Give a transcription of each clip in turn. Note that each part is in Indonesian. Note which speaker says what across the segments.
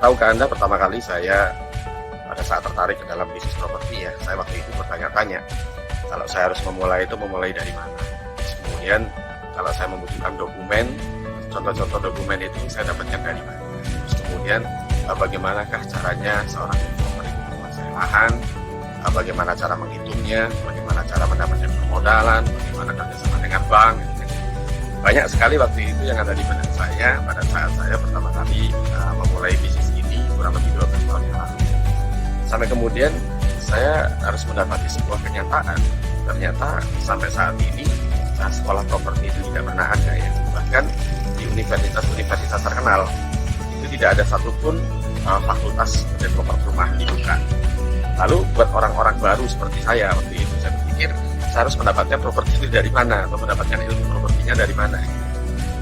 Speaker 1: tahukah Anda pertama kali saya pada saat tertarik ke dalam bisnis properti ya, saya waktu itu bertanya-tanya, kalau saya harus memulai dari mana. Kemudian kalau saya membutuhkan dokumen, contoh-contoh dokumen itu saya dapatkan dari mana. Terus kemudian bagaimanakah caranya seorang developer itu menguasai lahan, bagaimana cara menghitungnya, bagaimana cara mendapatkan permodalan, bagaimana kerjasama dengan bank. Banyak sekali waktu itu yang ada di benak saya pada saat saya pertama kali memulai bisnis ini kurang lebih 12 tahun yang lalu. Sampai kemudian saya harus mendapati sebuah kenyataan. Ternyata sampai saat ini sekolah properti itu tidak pernah ada ya. Bahkan di universitas-universitas terkenal itu tidak ada satupun fakultas developer rumah dibuka. Lalu buat orang-orang baru seperti saya waktu itu, saya berpikir saya harus mendapatkan properti itu dari mana atau mendapatkan ilmu propertinya dari mana.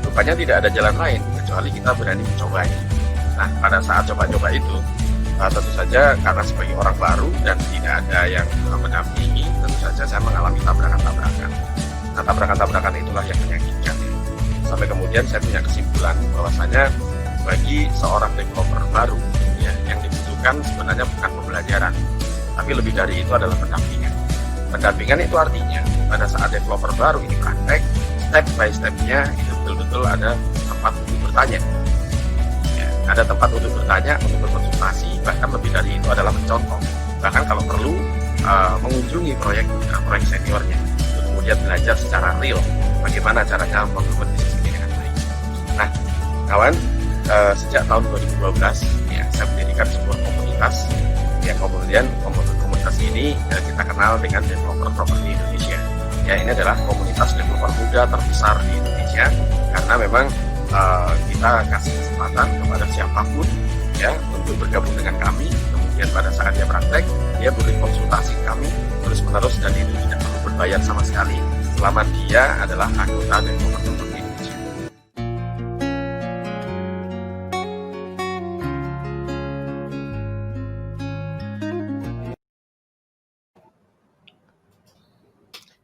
Speaker 1: Rupanya tidak ada jalan lain kecuali kita berani mencobanya. Nah, pada saat coba-coba itu tentu saja karena sebagai orang baru dan tidak ada yang mendampingi, tentu saja saya mengalami tabrakan-tabrakan. Nah, tabrakan-tabrakan itulah yang menyakitkan. Sampai kemudian saya punya kesimpulan bahwasanya bagi seorang developer baru ya, yang dibutuhkan sebenarnya bukan pembelajaran, tapi lebih dari itu adalah pendampingan. Pendampingan itu artinya pada saat developer baru ini praktek, step by step-nya itu betul-betul ada tempat untuk bertanya. Ya, ada tempat untuk bertanya, untuk berkonsultasi, bahkan lebih dari itu adalah mencontoh. Bahkan kalau perlu mengunjungi proyek seniornya, untuk kemudian belajar secara real bagaimana caranya membangun bisnis ini dengan baik. Nah, kawan, sejak tahun 2012 ya, saya mendirikan sebuah komunitas. Ya, kemudian komunitas ini kita kenal dengan Developer Property Indonesia. Ya, ini adalah komunitas developer muda terbesar di Indonesia karena memang kita kasih kesempatan kepada siapapun ya untuk bergabung dengan kami. Kemudian pada saat dia praktek, dia boleh konsultasi kami terus-menerus dan itu tidak perlu berbayar sama sekali selama dia adalah anggota Developer Property Indonesia.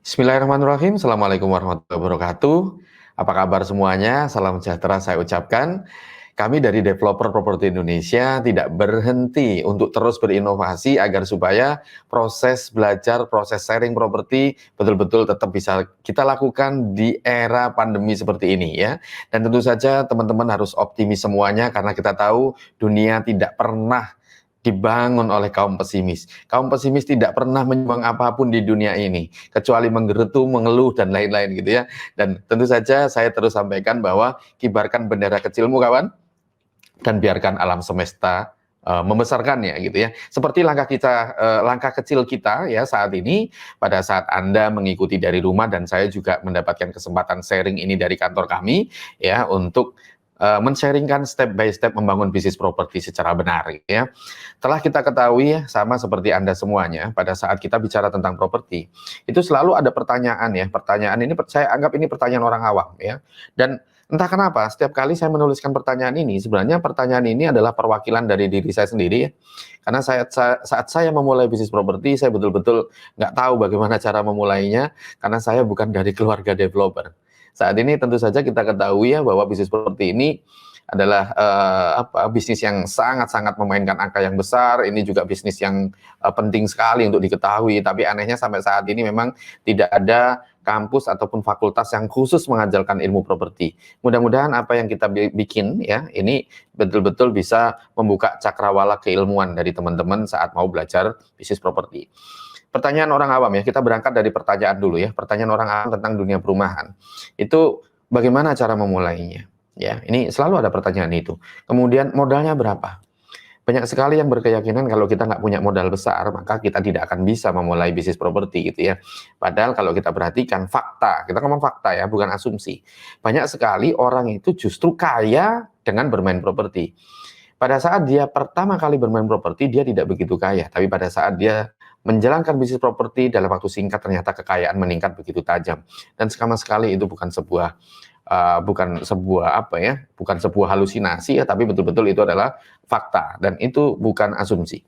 Speaker 2: Bismillahirrahmanirrahim. Assalamualaikum warahmatullahi wabarakatuh. Apa kabar semuanya? Salam sejahtera saya ucapkan. Kami dari Developer Property Indonesia tidak berhenti untuk terus berinovasi agar supaya proses belajar, proses sharing properti betul-betul tetap bisa kita lakukan di era pandemi seperti ini ya. Dan tentu saja teman-teman harus optimis semuanya karena kita tahu dunia tidak pernah dibangun oleh kaum pesimis. Kaum pesimis tidak pernah menyumbang apapun di dunia ini, kecuali menggerutu, mengeluh, dan lain-lain gitu ya. Dan tentu saja saya terus sampaikan bahwa kibarkan bendera kecilmu kawan, dan biarkan alam semesta membesarkannya gitu ya. Seperti langkah kecil kita ya saat ini, pada saat Anda mengikuti dari rumah dan saya juga mendapatkan kesempatan sharing ini dari kantor kami ya untuk men-sharingkan step by step membangun bisnis properti secara benar ya. Telah kita ketahui ya, sama seperti Anda semuanya, pada saat kita bicara tentang properti, itu selalu ada pertanyaan ya. Pertanyaan ini saya anggap ini pertanyaan orang awam ya. Dan entah kenapa setiap kali saya menuliskan pertanyaan ini, sebenarnya pertanyaan ini adalah perwakilan dari diri saya sendiri ya. Karena saat saya memulai bisnis properti, saya betul-betul nggak tahu bagaimana cara memulainya, karena saya bukan dari keluarga developer. Saat ini tentu saja kita ketahui ya bahwa bisnis properti ini adalah bisnis yang sangat-sangat memainkan angka yang besar. Ini juga bisnis yang penting sekali untuk diketahui. Tapi anehnya sampai saat ini memang tidak ada kampus ataupun fakultas yang khusus mengajarkan ilmu properti. Mudah-mudahan apa yang kita bikin ya ini betul-betul bisa membuka cakrawala keilmuan dari teman-teman saat mau belajar bisnis properti. Pertanyaan orang awam ya, kita berangkat dari pertanyaan dulu ya. Pertanyaan orang awam tentang dunia perumahan. Itu bagaimana cara memulainya? Ya, ini selalu ada pertanyaan itu. Kemudian modalnya berapa? Banyak sekali yang berkeyakinan kalau kita nggak punya modal besar, maka kita tidak akan bisa memulai bisnis properti gitu ya. Padahal kalau kita perhatikan fakta, kita ngomong fakta ya, bukan asumsi. Banyak sekali orang itu justru kaya dengan bermain properti. Pada saat dia pertama kali bermain properti, dia tidak begitu kaya. Tapi pada saat dia menjalankan bisnis properti dalam waktu singkat, ternyata kekayaan meningkat begitu tajam. Dan sama sekali itu bukan sebuah halusinasi ya, tapi betul-betul itu adalah fakta dan itu bukan asumsi.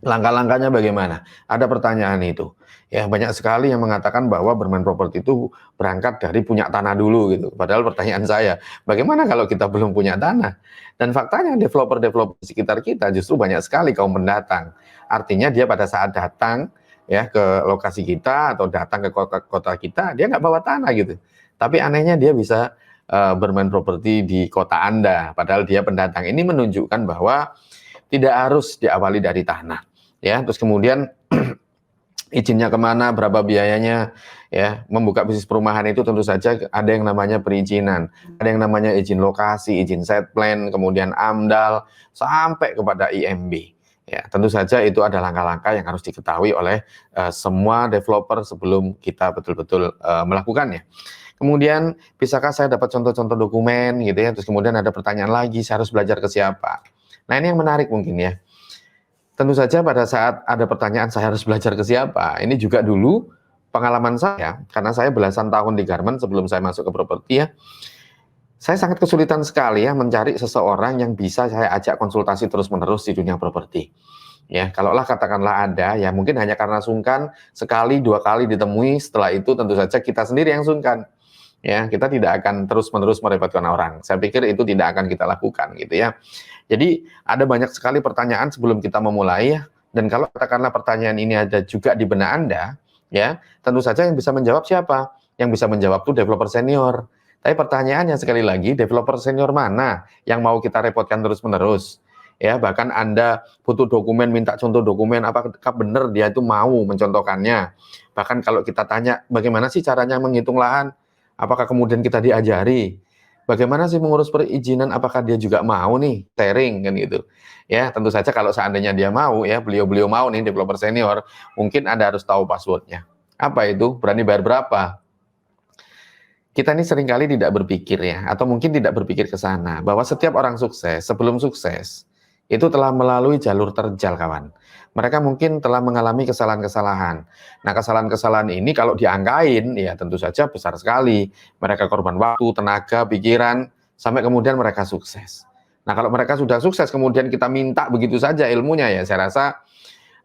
Speaker 2: Langkah-langkahnya bagaimana? Ada pertanyaan itu. Ya, banyak sekali yang mengatakan bahwa bermain properti itu berangkat dari punya tanah dulu gitu. Padahal pertanyaan saya, bagaimana kalau kita belum punya tanah? Dan faktanya developer-developer di sekitar kita justru banyak sekali kaum pendatang. Artinya dia pada saat datang ya ke lokasi kita atau datang ke kota kita, dia nggak bawa tanah gitu. Tapi anehnya dia bisa bermain properti di kota Anda, padahal dia pendatang. Ini menunjukkan bahwa tidak harus diawali dari tanah. Ya, terus kemudian izinnya kemana, berapa biayanya, ya, membuka bisnis perumahan itu tentu saja ada yang namanya perizinan, ada yang namanya izin lokasi, izin site plan, kemudian AMDAL, sampai kepada IMB. Ya, tentu saja itu ada langkah-langkah yang harus diketahui oleh semua developer sebelum kita betul-betul melakukannya. Kemudian, bisakah saya dapat contoh-contoh dokumen gitu ya, terus kemudian ada pertanyaan lagi, saya harus belajar ke siapa? Nah, ini yang menarik mungkin ya. Tentu saja pada saat ada pertanyaan saya harus belajar ke siapa, ini juga dulu pengalaman saya, karena saya belasan tahun di Garmen sebelum saya masuk ke properti ya, saya sangat kesulitan sekali ya mencari seseorang yang bisa saya ajak konsultasi terus-menerus di dunia properti. Ya, kalaulah katakanlah ada, ya mungkin hanya karena sungkan, sekali, dua kali ditemui, setelah itu tentu saja kita sendiri yang sungkan. Ya, kita tidak akan terus-menerus merepotkan orang. Saya pikir itu tidak akan kita lakukan gitu ya. Jadi ada banyak sekali pertanyaan sebelum kita memulai ya. Dan kalau katakanlah pertanyaan ini ada juga di benak Anda, ya tentu saja yang bisa menjawab siapa? Yang bisa menjawab itu developer senior. Tapi pertanyaannya sekali lagi, developer senior mana yang mau kita repotkan terus-menerus? Ya, bahkan Anda butuh dokumen, minta contoh dokumen, apakah benar dia itu mau mencontohkannya? Bahkan kalau kita tanya, bagaimana sih caranya menghitung lahan? Apakah kemudian kita diajari? Bagaimana sih mengurus perizinan? Apakah dia juga mau nih sharing kan gitu? Ya, tentu saja kalau seandainya dia mau ya, beliau-beliau mau nih developer senior, mungkin Anda harus tahu passwordnya. Apa itu? Berani bayar berapa? Kita ini seringkali tidak berpikir ya, atau mungkin tidak berpikir ke sana, bahwa setiap orang sukses, sebelum sukses, itu telah melalui jalur terjal kawan. Mereka mungkin telah mengalami kesalahan-kesalahan. Nah, kesalahan-kesalahan ini kalau diangkain, ya tentu saja besar sekali. Mereka korban waktu, tenaga, pikiran, sampai kemudian mereka sukses. Nah, kalau mereka sudah sukses, kemudian kita minta begitu saja ilmunya, ya saya rasa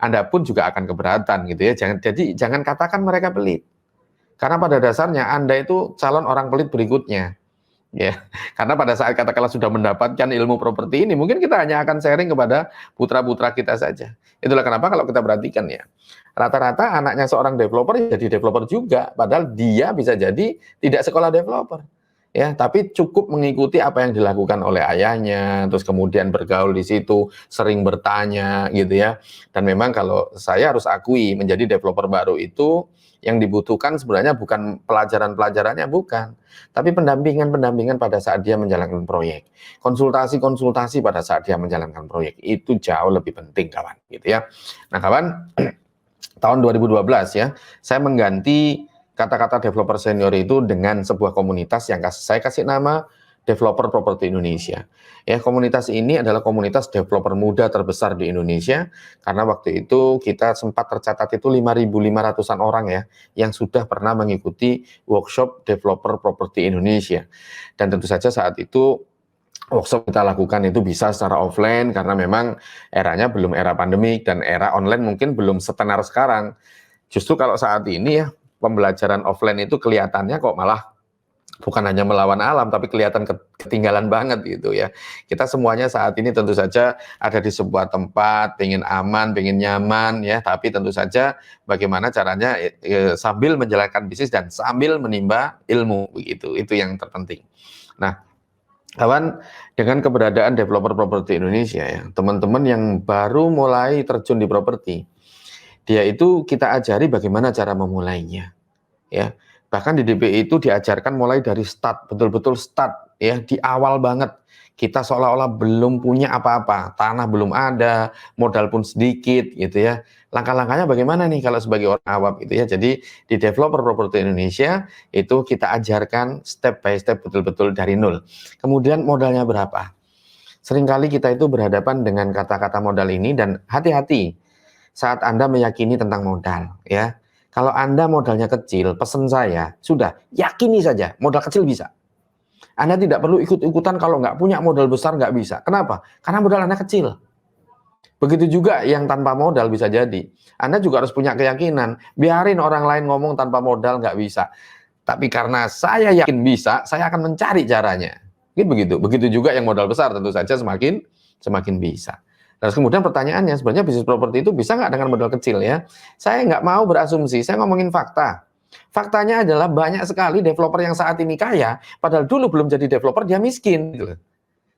Speaker 2: Anda pun juga akan keberatan gitu ya. Jadi jangan katakan mereka pelit. Karena pada dasarnya Anda itu calon orang pelit berikutnya. Ya, karena pada saat katakanlah sudah mendapatkan ilmu properti ini, mungkin kita hanya akan sharing kepada putra-putra kita saja. Itulah kenapa kalau kita perhatikan ya, rata-rata anaknya seorang developer jadi developer juga, padahal dia bisa jadi tidak sekolah developer. Ya, tapi cukup mengikuti apa yang dilakukan oleh ayahnya, terus kemudian bergaul di situ, sering bertanya gitu ya. Dan memang kalau saya harus akui menjadi developer baru itu yang dibutuhkan sebenarnya bukan pelajaran-pelajarannya, bukan, tapi pendampingan-pendampingan pada saat dia menjalankan proyek, konsultasi-konsultasi pada saat dia menjalankan proyek, itu jauh lebih penting kawan, gitu ya. Nah kawan, tahun 2012 ya, saya mengganti kata-kata developer senior itu dengan sebuah komunitas yang saya kasih nama Developer Properti Indonesia. Ya, komunitas ini adalah komunitas developer muda terbesar di Indonesia karena waktu itu kita sempat tercatat itu 5.500-an orang ya yang sudah pernah mengikuti workshop Developer Properti Indonesia. Dan tentu saja saat itu workshop kita lakukan itu bisa secara offline karena memang eranya belum era pandemik dan era online mungkin belum setenar sekarang. Justru kalau saat ini ya pembelajaran offline itu kelihatannya kok malah bukan hanya melawan alam, tapi kelihatan ketinggalan banget gitu ya. Kita semuanya saat ini tentu saja ada di sebuah tempat, pengen aman, pengen nyaman ya, tapi tentu saja bagaimana caranya sambil menjalankan bisnis dan sambil menimba ilmu begitu. Itu yang terpenting. Nah, kawan, dengan keberadaan developer properti Indonesia ya, teman-teman yang baru mulai terjun di properti, dia itu kita ajari bagaimana cara memulainya. Ya, bahkan di DPI itu diajarkan mulai dari start, betul-betul start ya, di awal banget. Kita seolah-olah belum punya apa-apa, tanah belum ada, modal pun sedikit gitu ya. Langkah-langkahnya bagaimana nih kalau sebagai orang awam gitu ya. Jadi di Developer Property Indonesia itu kita ajarkan step by step betul-betul dari nol. Kemudian modalnya berapa? Seringkali kita itu berhadapan dengan kata-kata modal ini dan hati-hati saat Anda meyakini tentang modal ya. Kalau Anda modalnya kecil, pesan saya, sudah, yakini saja, modal kecil bisa. Anda tidak perlu ikut-ikutan kalau nggak punya modal besar, nggak bisa. Kenapa? Karena modal Anda kecil. Begitu juga yang tanpa modal bisa jadi. Anda juga harus punya keyakinan, biarin orang lain ngomong tanpa modal nggak bisa. Tapi karena saya yakin bisa, saya akan mencari caranya. Gitu begitu. Begitu juga yang modal besar tentu saja semakin bisa. Terus kemudian pertanyaannya, sebenarnya bisnis properti itu bisa nggak dengan modal kecil ya? Saya nggak mau berasumsi, saya ngomongin fakta. Faktanya adalah banyak sekali developer yang saat ini kaya, padahal dulu belum jadi developer dia miskin. Gitu.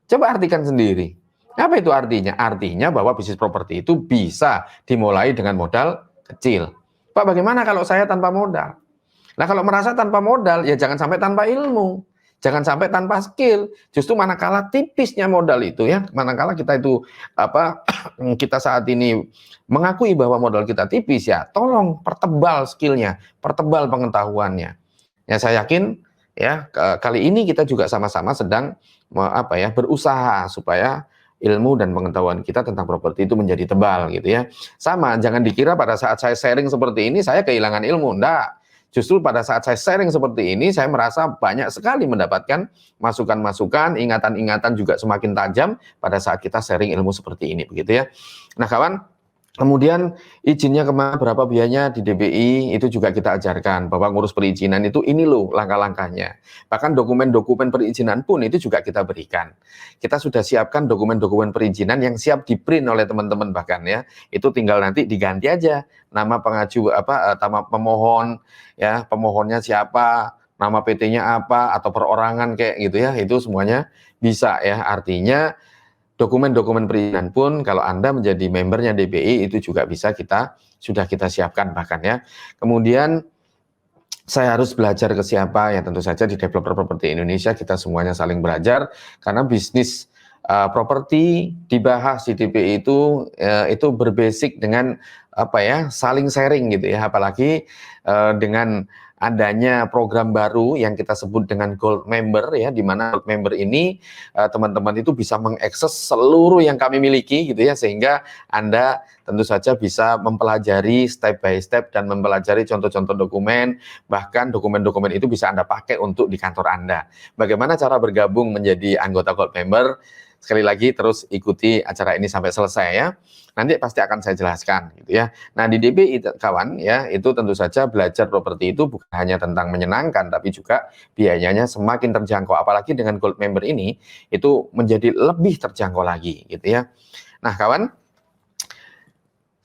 Speaker 2: Coba artikan sendiri. Apa itu artinya? Artinya bahwa bisnis properti itu bisa dimulai dengan modal kecil. Pak, bagaimana kalau saya tanpa modal? Nah, kalau merasa tanpa modal, ya jangan sampai tanpa ilmu. Jangan sampai tanpa skill. Justru manakala tipisnya modal itu ya, manakala kita itu kita saat ini mengakui bahwa modal kita tipis ya, tolong pertebal skillnya, pertebal pengetahuannya. Ya saya yakin ya kali ini kita juga sama-sama sedang berusaha supaya ilmu dan pengetahuan kita tentang properti itu menjadi tebal gitu ya. Sama, jangan dikira pada saat saya sharing seperti ini saya kehilangan ilmu. Enggak. Justru pada saat saya sharing seperti ini, saya merasa banyak sekali mendapatkan masukan-masukan, ingatan-ingatan juga semakin tajam pada saat kita sharing ilmu seperti ini, begitu ya. Nah, kawan, kemudian izinnya kemana, berapa biayanya di DBI, itu juga kita ajarkan bahwa ngurus perizinan itu ini loh langkah-langkahnya. Bahkan dokumen-dokumen perizinan pun itu juga kita berikan. Kita sudah siapkan dokumen-dokumen perizinan yang siap di-print oleh teman-teman bahkan ya. Itu tinggal nanti diganti aja nama pengaju nama pemohon ya, pemohonnya siapa, nama PT-nya apa atau perorangan kayak gitu ya. Itu semuanya bisa ya. Artinya dokumen-dokumen perizinan pun kalau Anda menjadi membernya DBI itu juga bisa sudah kita siapkan bahkan ya. Kemudian saya harus belajar ke siapa ya, tentu saja di Developer Properti Indonesia kita semuanya saling belajar karena bisnis properti dibahas di DBI itu berbasic dengan saling sharing gitu ya, apalagi dengan adanya program baru yang kita sebut dengan Gold Member ya, di mana Gold Member ini teman-teman itu bisa mengakses seluruh yang kami miliki gitu ya, sehingga Anda tentu saja bisa mempelajari step by step dan mempelajari contoh-contoh dokumen, bahkan dokumen-dokumen itu bisa Anda pakai untuk di kantor Anda. Bagaimana cara bergabung menjadi anggota Gold Member? Sekali lagi terus ikuti acara ini sampai selesai ya. Nanti pasti akan saya jelaskan gitu ya. Nah, di DBI kawan ya, itu tentu saja belajar properti itu bukan hanya tentang menyenangkan tapi juga biayanya semakin terjangkau, apalagi dengan Gold Member ini itu menjadi lebih terjangkau lagi gitu ya. Nah, kawan,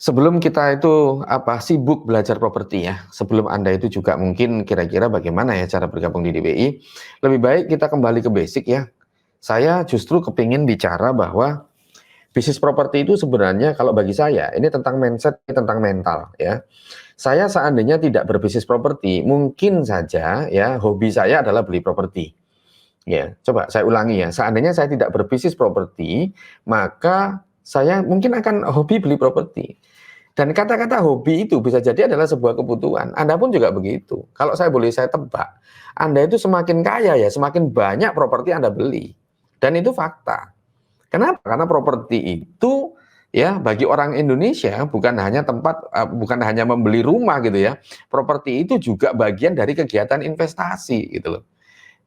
Speaker 2: sebelum kita itu sibuk belajar properti ya, sebelum Anda itu juga mungkin kira-kira bagaimana ya cara bergabung di DBI, lebih baik kita kembali ke basic ya. Saya justru kepingin bicara bahwa bisnis properti itu sebenarnya kalau bagi saya ini tentang mindset, tentang mental ya. Saya seandainya tidak berbisnis properti, mungkin saja ya hobi saya adalah beli properti. Ya, coba saya ulangi ya. Seandainya saya tidak berbisnis properti, maka saya mungkin akan hobi beli properti. Dan kata-kata hobi itu bisa jadi adalah sebuah kebutuhan. Anda pun juga begitu. Kalau saya tebak, Anda itu semakin kaya ya, semakin banyak properti Anda beli. Dan itu fakta. Kenapa? Karena properti itu ya bagi orang Indonesia bukan hanya bukan hanya membeli rumah gitu ya. Properti itu juga bagian dari kegiatan investasi gitu loh.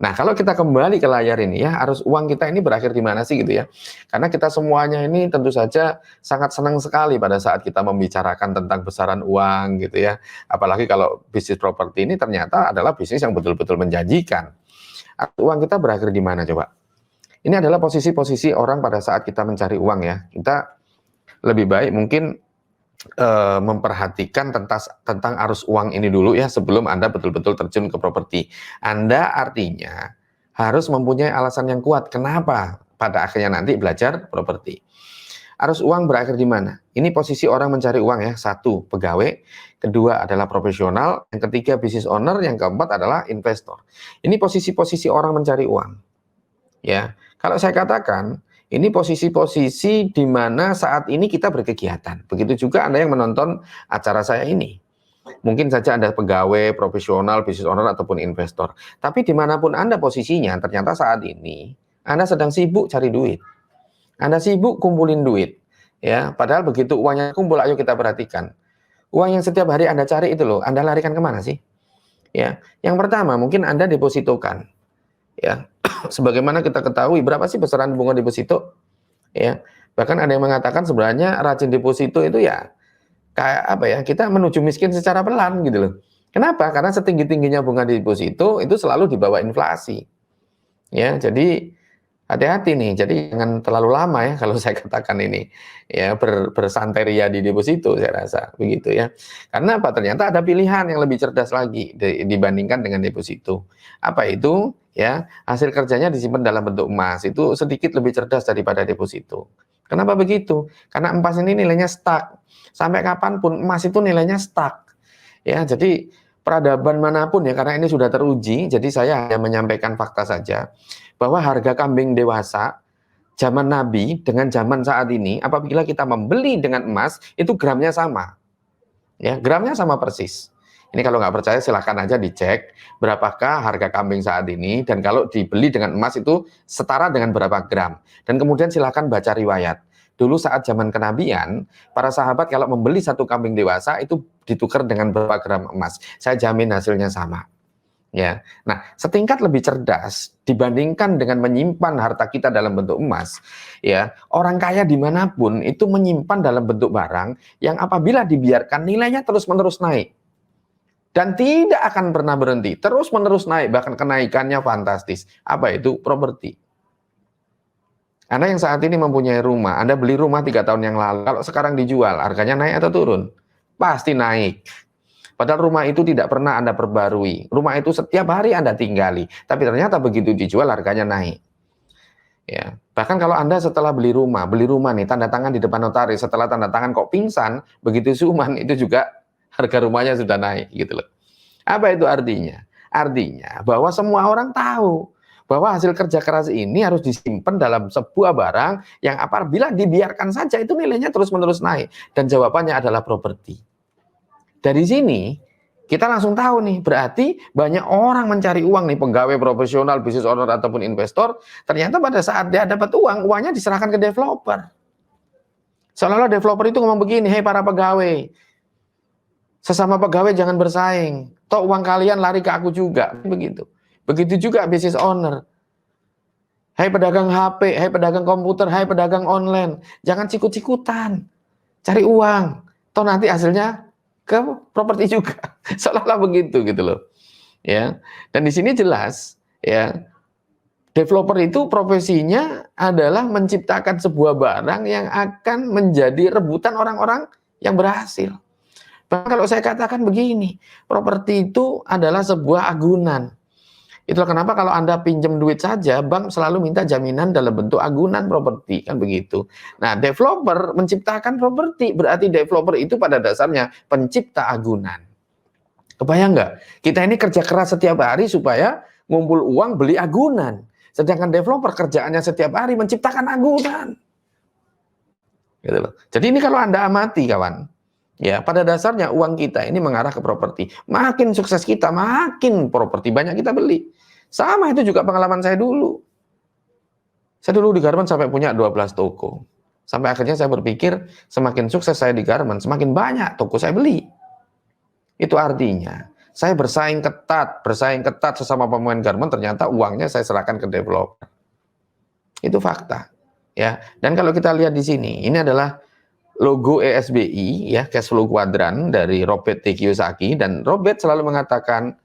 Speaker 2: Nah, kalau kita kembali ke layar ini ya, arus uang kita ini berakhir di mana sih gitu ya. Karena kita semuanya ini tentu saja sangat senang sekali pada saat kita membicarakan tentang besaran uang gitu ya. Apalagi kalau bisnis properti ini ternyata adalah bisnis yang betul-betul menjanjikan. Uang kita berakhir di mana coba? Ini adalah posisi-posisi orang pada saat kita mencari uang ya. Kita lebih baik mungkin memperhatikan tentang arus uang ini dulu ya sebelum Anda betul-betul terjun ke properti. Anda artinya harus mempunyai alasan yang kuat. Kenapa pada akhirnya nanti belajar properti? Arus uang berakhir di mana? Ini posisi orang mencari uang ya. Satu, pegawai. Kedua adalah profesional. Yang ketiga, business owner. Yang keempat adalah investor. Ini posisi-posisi orang mencari uang. Ya, kalau saya katakan ini posisi-posisi di mana saat ini kita berkegiatan. Begitu juga Anda yang menonton acara saya ini. Mungkin saja Anda pegawai, profesional, business owner ataupun investor. Tapi dimanapun Anda posisinya, ternyata saat ini Anda sedang sibuk cari duit. Anda sibuk kumpulin duit. Ya, padahal begitu uangnya kumpul, ayo kita perhatikan. Uang yang setiap hari Anda cari itu loh, Anda larikan kemana sih? Ya, yang pertama mungkin Anda depositokan. Ya, sebagaimana kita ketahui berapa sih besaran bunga deposito? Ya, Bahkan ada yang mengatakan sebenarnya rajin deposito itu ya kayak apa ya, kita menuju miskin secara pelan gitu loh. Kenapa? Karena setinggi-tingginya bunga deposito itu selalu di bawah inflasi. Ya, jadi hati-hati nih. Jadi jangan terlalu lama ya kalau saya katakan ini ya bersanteria di deposito, saya rasa begitu ya. Karena apa? Ternyata ada pilihan yang lebih cerdas lagi dibandingkan dengan deposito. Apa itu? Ya, hasil kerjanya disimpan dalam bentuk emas itu sedikit lebih cerdas daripada deposito. Kenapa begitu? Karena emas ini nilainya stuck. Sampai kapanpun emas itu nilainya stuck. Ya, jadi peradaban manapun ya, karena ini sudah teruji, jadi saya hanya menyampaikan fakta saja bahwa harga kambing dewasa zaman Nabi dengan zaman saat ini, apabila kita membeli dengan emas, itu gramnya sama. Ya, gramnya sama persis. Ini kalau nggak percaya silahkan aja dicek berapakah harga kambing saat ini, dan kalau dibeli dengan emas itu setara dengan berapa gram. Dan kemudian silahkan baca riwayat. Dulu saat zaman kenabian, para sahabat kalau membeli satu kambing dewasa itu ditukar dengan berapa gram emas. Saya jamin hasilnya sama. Ya, nah setingkat lebih cerdas dibandingkan dengan menyimpan harta kita dalam bentuk emas. Ya, orang kaya dimanapun itu menyimpan dalam bentuk barang yang apabila dibiarkan nilainya terus-menerus naik dan tidak akan pernah berhenti, terus-menerus naik, bahkan kenaikannya fantastis. Apa itu? Properti. Anda yang saat ini mempunyai rumah, Anda beli rumah 3 tahun yang lalu, kalau sekarang dijual, harganya naik atau turun? Pasti naik. Padahal rumah itu tidak pernah Anda perbarui. Rumah itu setiap hari Anda tinggali. Tapi ternyata begitu dijual harganya naik. Ya, bahkan kalau Anda setelah beli rumah nih, tanda tangan di depan notaris, setelah tanda tangan kok pingsan, begitu suman itu juga harga rumahnya sudah naik gitu loh. Apa itu artinya? Artinya bahwa semua orang tahu bahwa hasil kerja keras ini harus disimpan dalam sebuah barang yang apabila dibiarkan saja itu nilainya terus-menerus naik. Dan jawabannya adalah properti. Dari sini kita langsung tahu nih, berarti banyak orang mencari uang nih, pegawai profesional, business owner ataupun investor, ternyata pada saat dia dapat uang, uangnya diserahkan ke developer. Seolah-olah developer itu ngomong begini, hei para pegawai, sesama pegawai jangan bersaing, toh uang kalian lari ke aku juga, begitu. Begitu juga business owner. Hai pedagang HP, hai pedagang komputer, hai pedagang online, jangan cikut-cikutan, cari uang, toh nanti hasilnya ke properti juga, seolah-olah begitu gitu loh, ya. Dan di sini jelas, ya, developer itu profesinya adalah menciptakan sebuah barang yang akan menjadi rebutan orang-orang yang berhasil. Bahkan kalau saya katakan begini, properti itu adalah sebuah agunan. Itulah kenapa kalau Anda pinjam duit saja, bank selalu minta jaminan dalam bentuk agunan properti, kan begitu. Nah, developer menciptakan properti, berarti developer itu pada dasarnya pencipta agunan. Kebayang nggak? Kita ini kerja keras setiap hari supaya ngumpul uang beli agunan. Sedangkan developer kerjaannya setiap hari menciptakan agunan. Gitu loh. Jadi ini kalau Anda amati kawan, ya pada dasarnya uang kita ini mengarah ke properti. Makin sukses kita, makin properti banyak kita beli. Sama itu juga pengalaman saya dulu. Saya dulu di Garmen sampai punya 12 toko. Sampai akhirnya saya berpikir semakin sukses saya di Garmen, semakin banyak toko saya beli. Itu artinya saya bersaing ketat sesama pemain Garmen, ternyata uangnya saya serahkan ke developer. Itu fakta. Ya. Dan kalau kita lihat di sini, ini adalah logo ESBI, ya, cash flow quadrant dari Robert T. Kiyosaki, dan Robert selalu mengatakan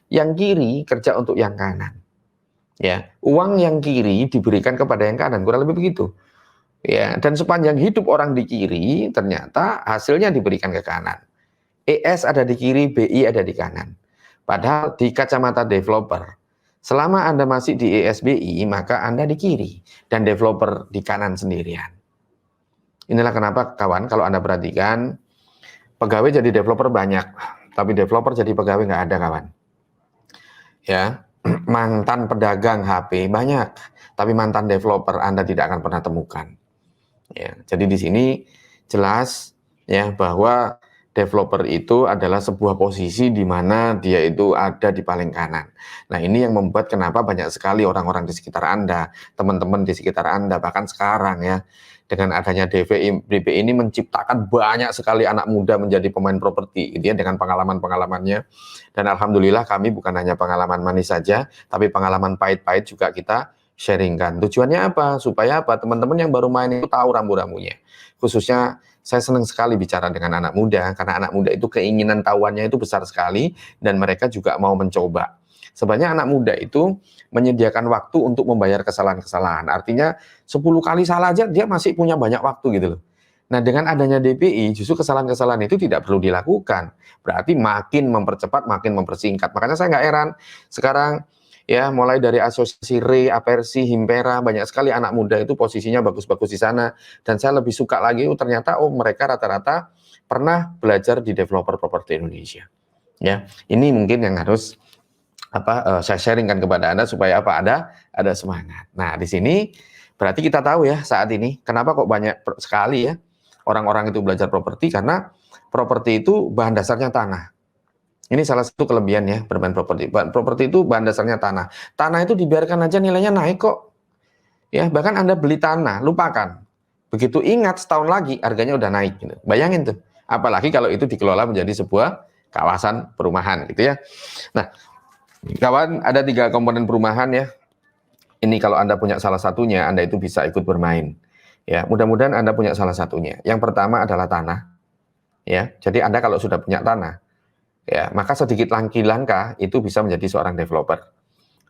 Speaker 2: yang kiri kerja untuk yang kanan. Ya, uang yang kiri diberikan kepada yang kanan, kurang lebih begitu. Ya, dan sepanjang hidup orang di kiri ternyata hasilnya diberikan ke kanan. ES ada di kiri, BI ada di kanan. Padahal di kacamata developer, selama Anda masih di ESBI, maka Anda di kiri dan developer di kanan sendirian. Inilah kenapa kawan, kalau Anda perhatikan, pegawai jadi developer banyak, tapi developer jadi pegawai nggak ada kawan. Ya, mantan pedagang HP banyak, tapi mantan developer Anda tidak akan pernah temukan. Ya, jadi di sini jelas ya bahwa developer itu adalah sebuah posisi di mana dia itu ada di paling kanan. Nah, ini yang membuat kenapa banyak sekali orang-orang di sekitar Anda, teman-teman di sekitar Anda, bahkan sekarang ya, dengan adanya DP ini menciptakan banyak sekali anak muda menjadi pemain properti, gitu ya, dengan pengalaman-pengalamannya. Dan alhamdulillah kami bukan hanya pengalaman manis saja, tapi pengalaman pahit-pahit juga kita sharingkan. Tujuannya apa? Supaya apa? Teman-teman yang baru main itu tahu rambu-rambunya. Khususnya saya senang sekali bicara dengan anak muda, karena anak muda itu keinginan tahuannya itu besar sekali, dan mereka juga mau mencoba. Sebenarnya anak muda itu menyediakan waktu untuk membayar kesalahan-kesalahan. Artinya 10 kali salah aja dia masih punya banyak waktu gitu loh. Nah, dengan adanya DPI, justru kesalahan-kesalahan itu tidak perlu dilakukan. Berarti makin mempercepat, makin mempersingkat. Makanya saya nggak heran sekarang ya, mulai dari asosiasi RE, Apersi, Himpera, banyak sekali anak muda itu posisinya bagus-bagus di sana. Dan saya lebih suka lagi, ternyata mereka rata-rata pernah belajar di developer properti Indonesia. Ya, ini mungkin yang harus saya sharingkan kepada Anda supaya ada semangat. Nah, di sini berarti kita tahu ya saat ini kenapa kok banyak sekali ya orang-orang itu belajar properti, karena properti itu bahan dasarnya tanah. Ini salah satu kelebihan ya bermain properti. Properti itu bahan dasarnya tanah. Tanah itu dibiarkan aja nilainya naik kok. Ya, bahkan Anda beli tanah, lupakan. Begitu ingat setahun lagi harganya udah naik gitu. Bayangin tuh. Apalagi kalau itu dikelola menjadi sebuah kawasan perumahan gitu ya. Nah, kawan, ada 3 komponen perumahan ya. Ini kalau Anda punya salah satunya, Anda itu bisa ikut bermain. Ya, mudah-mudahan Anda punya salah satunya. Yang pertama adalah tanah. Ya, jadi Anda kalau sudah punya tanah, ya, maka sedikit langkah itu bisa menjadi seorang developer.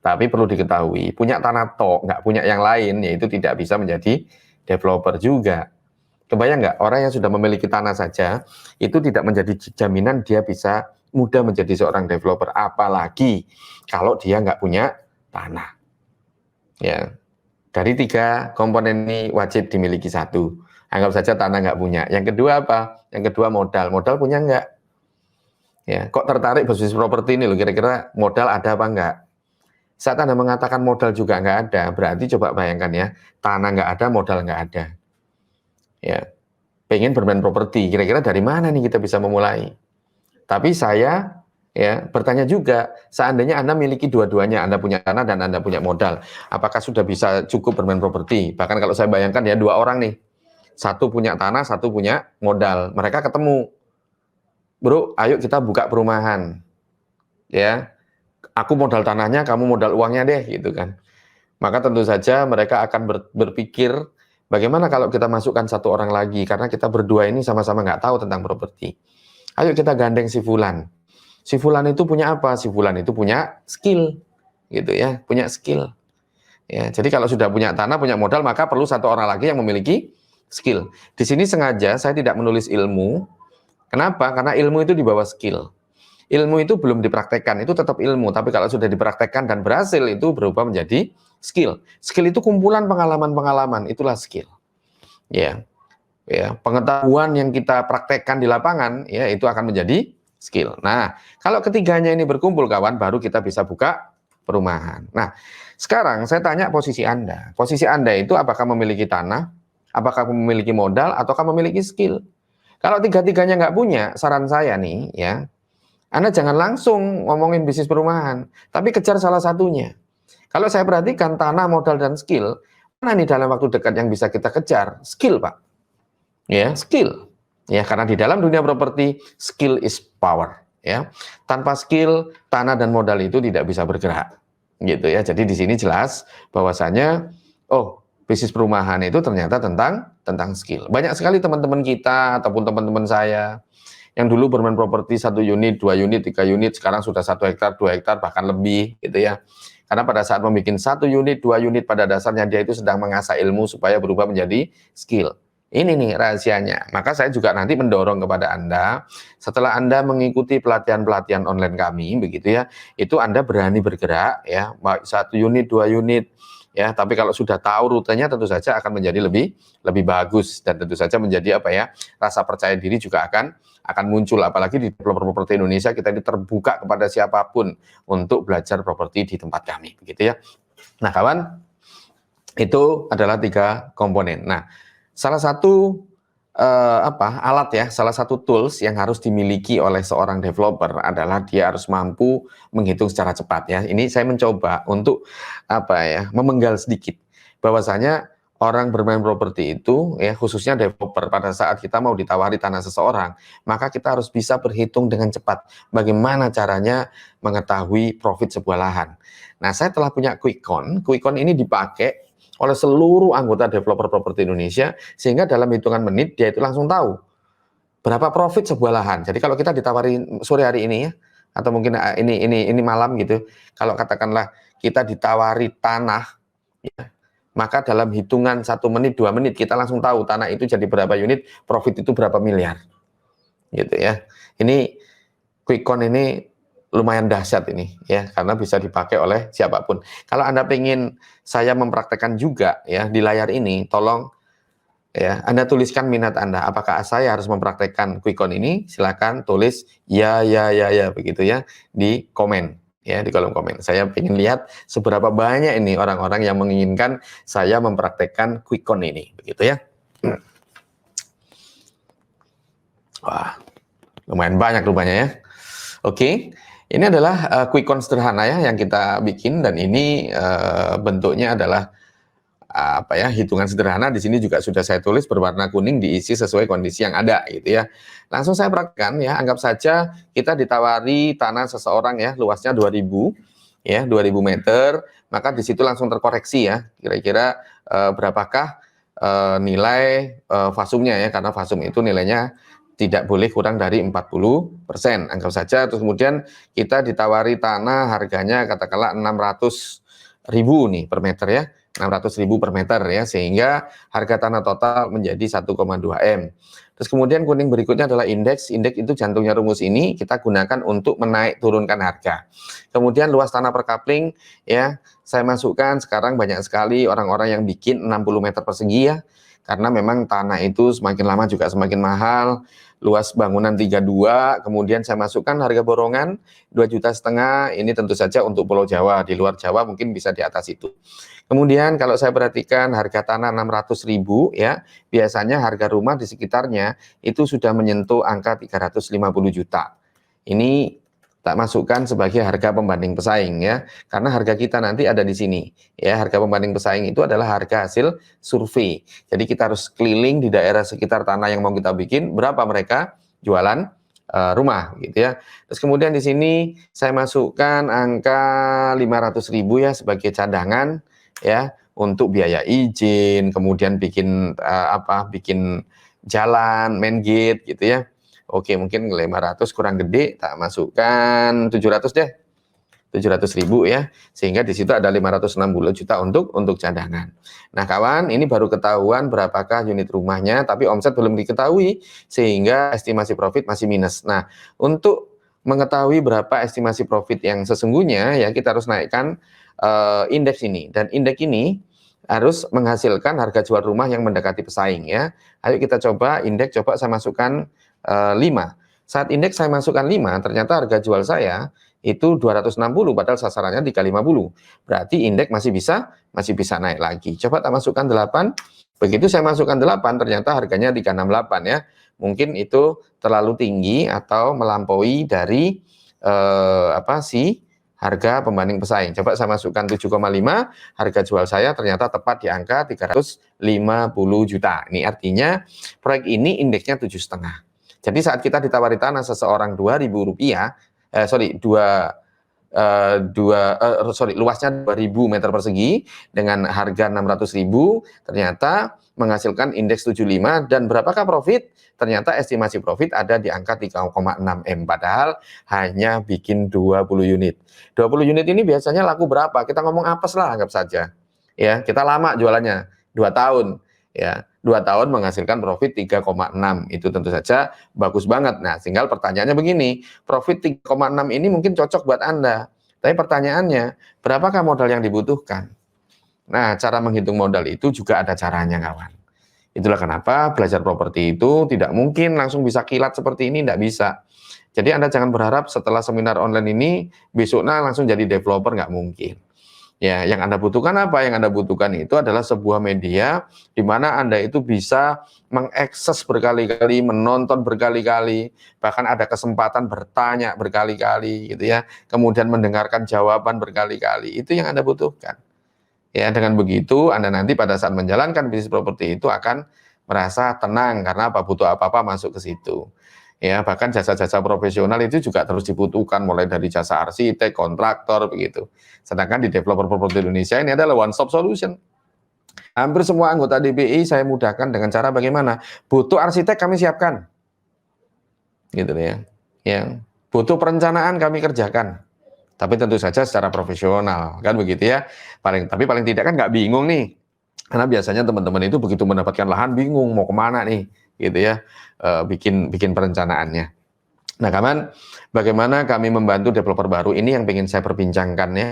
Speaker 2: Tapi perlu diketahui, punya tanah tok, nggak punya yang lain, yaitu tidak bisa menjadi developer juga. Kebayang nggak, orang yang sudah memiliki tanah saja, itu tidak menjadi jaminan dia bisa mudah menjadi seorang developer, apalagi kalau dia nggak punya tanah. Ya, dari 3 komponen ini wajib dimiliki satu. Anggap saja tanah nggak punya. Yang kedua apa? Yang kedua modal. Modal punya nggak? Ya, kok tertarik bisnis properti ini loh, kira-kira modal ada apa enggak? Saat Anda mengatakan modal juga nggak ada, berarti coba bayangkan ya, tanah nggak ada, modal nggak ada. Ya, pengen bermain properti, kira-kira dari mana nih kita bisa memulai? Tapi saya ya bertanya juga, seandainya Anda miliki dua-duanya, Anda punya tanah dan Anda punya modal, apakah sudah bisa cukup bermain properti? Bahkan kalau saya bayangkan ya, 2 orang nih, satu punya tanah, satu punya modal, mereka ketemu. Bro, ayo kita buka perumahan. Ya, aku modal tanahnya, kamu modal uangnya deh, gitu kan. Maka tentu saja mereka akan berpikir, bagaimana kalau kita masukkan 1 orang lagi, karena kita berdua ini sama-sama nggak tahu tentang properti. Ayo kita gandeng si Fulan. Si Fulan itu punya apa? Si Fulan itu punya skill, gitu ya, punya skill. Ya, jadi kalau sudah punya tanah, punya modal, maka perlu 1 orang lagi yang memiliki skill. Di sini sengaja saya tidak menulis ilmu. Kenapa? Karena ilmu itu di bawah skill. Ilmu itu belum dipraktekkan, itu tetap ilmu. Tapi kalau sudah dipraktekkan dan berhasil, itu berubah menjadi skill. Skill itu kumpulan pengalaman-pengalaman, itulah skill. Ya, pengetahuan yang kita praktekkan di lapangan, ya itu akan menjadi skill. Nah, kalau ketiganya ini berkumpul, kawan, baru kita bisa buka perumahan. Nah, sekarang saya tanya posisi Anda. Posisi Anda itu apakah memiliki tanah, apakah memiliki modal, ataukah memiliki skill? Kalau 3-tiganya nggak punya, saran saya nih, ya, Anda jangan langsung ngomongin bisnis perumahan, tapi kejar salah satunya. Kalau saya perhatikan tanah, modal, dan skill, mana nih dalam waktu dekat yang bisa kita kejar? Skill, Pak. Ya, skill. Ya, karena di dalam dunia properti, skill is power. Ya, tanpa skill, tanah dan modal itu tidak bisa bergerak. Gitu ya. Jadi di sini jelas bahwasanya, bisnis perumahan itu ternyata tentang skill. Banyak sekali teman-teman kita ataupun teman-teman saya yang dulu bermain properti 1 unit, 2 unit, 3 unit, sekarang sudah 1 hektar, 2 hektar, bahkan lebih, gitu ya. Karena pada saat membuat 1 unit, 2 unit, pada dasarnya dia itu sedang mengasah ilmu supaya berubah menjadi skill. Ini nih rahasianya. Maka saya juga nanti mendorong kepada Anda, setelah Anda mengikuti pelatihan-pelatihan online kami, begitu ya, itu Anda berani bergerak, ya, 1 unit, 2 unit, ya. Tapi kalau sudah tahu rutenya, tentu saja akan menjadi lebih bagus, dan tentu saja menjadi rasa percaya diri juga akan muncul. Apalagi di developer properti Indonesia, kita ini terbuka kepada siapapun untuk belajar properti di tempat kami, begitu ya. Nah, kawan, itu adalah 3 komponen. Nah, salah satu alat ya, salah satu tools yang harus dimiliki oleh seorang developer adalah dia harus mampu menghitung secara cepat ya. Ini saya mencoba untuk memenggal sedikit bahwasanya orang bermain properti itu, ya khususnya developer, pada saat kita mau ditawari tanah seseorang, maka kita harus bisa berhitung dengan cepat bagaimana caranya mengetahui profit sebuah lahan. Nah, saya telah punya quick count. Quick count ini dipakai oleh seluruh anggota developer properti Indonesia, sehingga dalam hitungan menit dia itu langsung tahu berapa profit sebuah lahan. Jadi kalau kita ditawari sore hari ini ya, atau mungkin ini malam gitu, kalau katakanlah kita ditawari tanah, ya, maka dalam hitungan 1 menit, 2 menit kita langsung tahu tanah itu jadi berapa unit, profit itu berapa miliar, gitu ya. Ini quick count ini lumayan dahsyat ini ya, karena bisa dipakai oleh siapapun. Kalau Anda pengen saya mempraktekkan juga ya di layar ini, tolong ya Anda tuliskan minat Anda. Apakah saya harus mempraktekkan quick count ini? Silakan tulis ya begitu ya di komen. Ya, di kolom komen. Saya ingin lihat seberapa banyak ini orang-orang yang menginginkan saya mempraktekkan quick count ini, begitu ya. Wah, lumayan banyak rupanya ya. Oke, ini adalah quick count sederhana ya yang kita bikin, dan ini bentuknya adalah apa ya, hitungan sederhana. Di sini juga sudah saya tulis berwarna kuning, diisi sesuai kondisi yang ada gitu ya. Langsung saya praktekkan ya, anggap saja kita ditawari tanah seseorang ya, luasnya 2000 ya, 2000 meter, maka di situ langsung terkoreksi ya, kira-kira berapakah nilai fasumnya ya, karena fasum itu nilainya tidak boleh kurang dari 40%, anggap saja. Terus kemudian kita ditawari tanah harganya katakanlah 600.000 nih per meter ya, 600.000 per meter ya, sehingga harga tanah total menjadi 1,2 M. Terus kemudian kuning berikutnya adalah indeks. Indeks itu jantungnya rumus ini kita gunakan untuk menaik turunkan harga. Kemudian luas tanah per kapling ya, saya masukkan. Sekarang banyak sekali orang-orang yang bikin 60 meter persegi ya, karena memang tanah itu semakin lama juga semakin mahal. Luas bangunan 32, kemudian saya masukkan harga borongan 2,5 juta. Ini tentu saja untuk Pulau Jawa. Di luar Jawa mungkin bisa di atas itu. Kemudian kalau saya perhatikan harga tanah 600.000 ya, biasanya harga rumah di sekitarnya itu sudah menyentuh angka 350 juta. Ini tak masukkan sebagai harga pembanding pesaing ya, karena harga kita nanti ada di sini ya. Harga pembanding pesaing itu adalah harga hasil survei. Jadi kita harus keliling di daerah sekitar tanah yang mau kita bikin, berapa mereka jualan rumah gitu ya. Terus kemudian di sini saya masukkan angka 500.000 ya sebagai cadangan ya, untuk biaya izin, kemudian bikin bikin jalan, main gate gitu ya. Oke, mungkin 500 kurang gede, tak masukkan 700 deh. 700.000 ya, sehingga di situ ada 560 juta untuk cadangan. Nah kawan, ini baru ketahuan berapakah unit rumahnya, tapi omset belum diketahui, sehingga estimasi profit masih minus. Nah, untuk mengetahui berapa estimasi profit yang sesungguhnya ya, kita harus naikkan indeks ini, dan indeks ini harus menghasilkan harga jual rumah yang mendekati pesaing ya. Ayo kita coba indeks, coba saya masukkan 5. Saat indeks saya masukkan 5, ternyata harga jual saya itu 260, padahal sasarannya 350. Berarti indeks masih bisa naik lagi. Coba tak masukkan 8. Begitu saya masukkan 8, ternyata harganya 368 ya. Mungkin itu terlalu tinggi atau melampaui dari harga pembanding pesaing. Coba saya masukkan 7,5, harga jual saya ternyata tepat di angka 350 juta. Ini artinya proyek ini indeksnya 7,5. Jadi saat kita ditawari tanah seseorang luasnya 2.000 meter persegi dengan harga 600.000, ternyata menghasilkan indeks 75, dan berapakah profit? Ternyata estimasi profit ada di angka 3,6 M, padahal hanya bikin 20 unit. 20 unit ini biasanya laku berapa? Kita ngomong apes lah, anggap saja. Ya, kita lama jualannya, 2 tahun. Ya, 2 tahun menghasilkan profit 3,6, itu tentu saja bagus banget. Nah, tinggal pertanyaannya begini, profit 3,6 ini mungkin cocok buat Anda, tapi pertanyaannya, berapakah modal yang dibutuhkan? Nah, cara menghitung modal itu juga ada caranya, kawan. Itulah kenapa belajar properti itu tidak mungkin langsung bisa kilat seperti ini, tidak bisa. Jadi Anda jangan berharap setelah seminar online ini besoknya langsung jadi developer, nggak mungkin. Ya, yang Anda butuhkan apa? Yang Anda butuhkan itu adalah sebuah media di mana Anda itu bisa mengakses berkali-kali, menonton berkali-kali, bahkan ada kesempatan bertanya berkali-kali gitu ya. Kemudian mendengarkan jawaban berkali-kali. Itu yang Anda butuhkan. Ya, dengan begitu Anda nanti pada saat menjalankan bisnis properti itu akan merasa tenang karena apa, butuh apa-apa masuk ke situ. Ya, bahkan jasa-jasa profesional itu juga terus dibutuhkan, mulai dari jasa arsitek, kontraktor begitu. Sedangkan di developer properti Indonesia ini adalah one stop solution. Hampir semua anggota DPI saya mudahkan dengan cara bagaimana? Butuh arsitek kami siapkan. Gitu ya. Ya, butuh perencanaan kami kerjakan. Tapi tentu saja secara profesional, kan begitu ya. Tapi paling tidak kan nggak bingung nih. Karena biasanya teman-teman itu begitu mendapatkan lahan bingung mau kemana nih, gitu ya. Bikin perencanaannya. Nah, kawan, bagaimana kami membantu developer baru ini yang ingin saya perbincangkan ya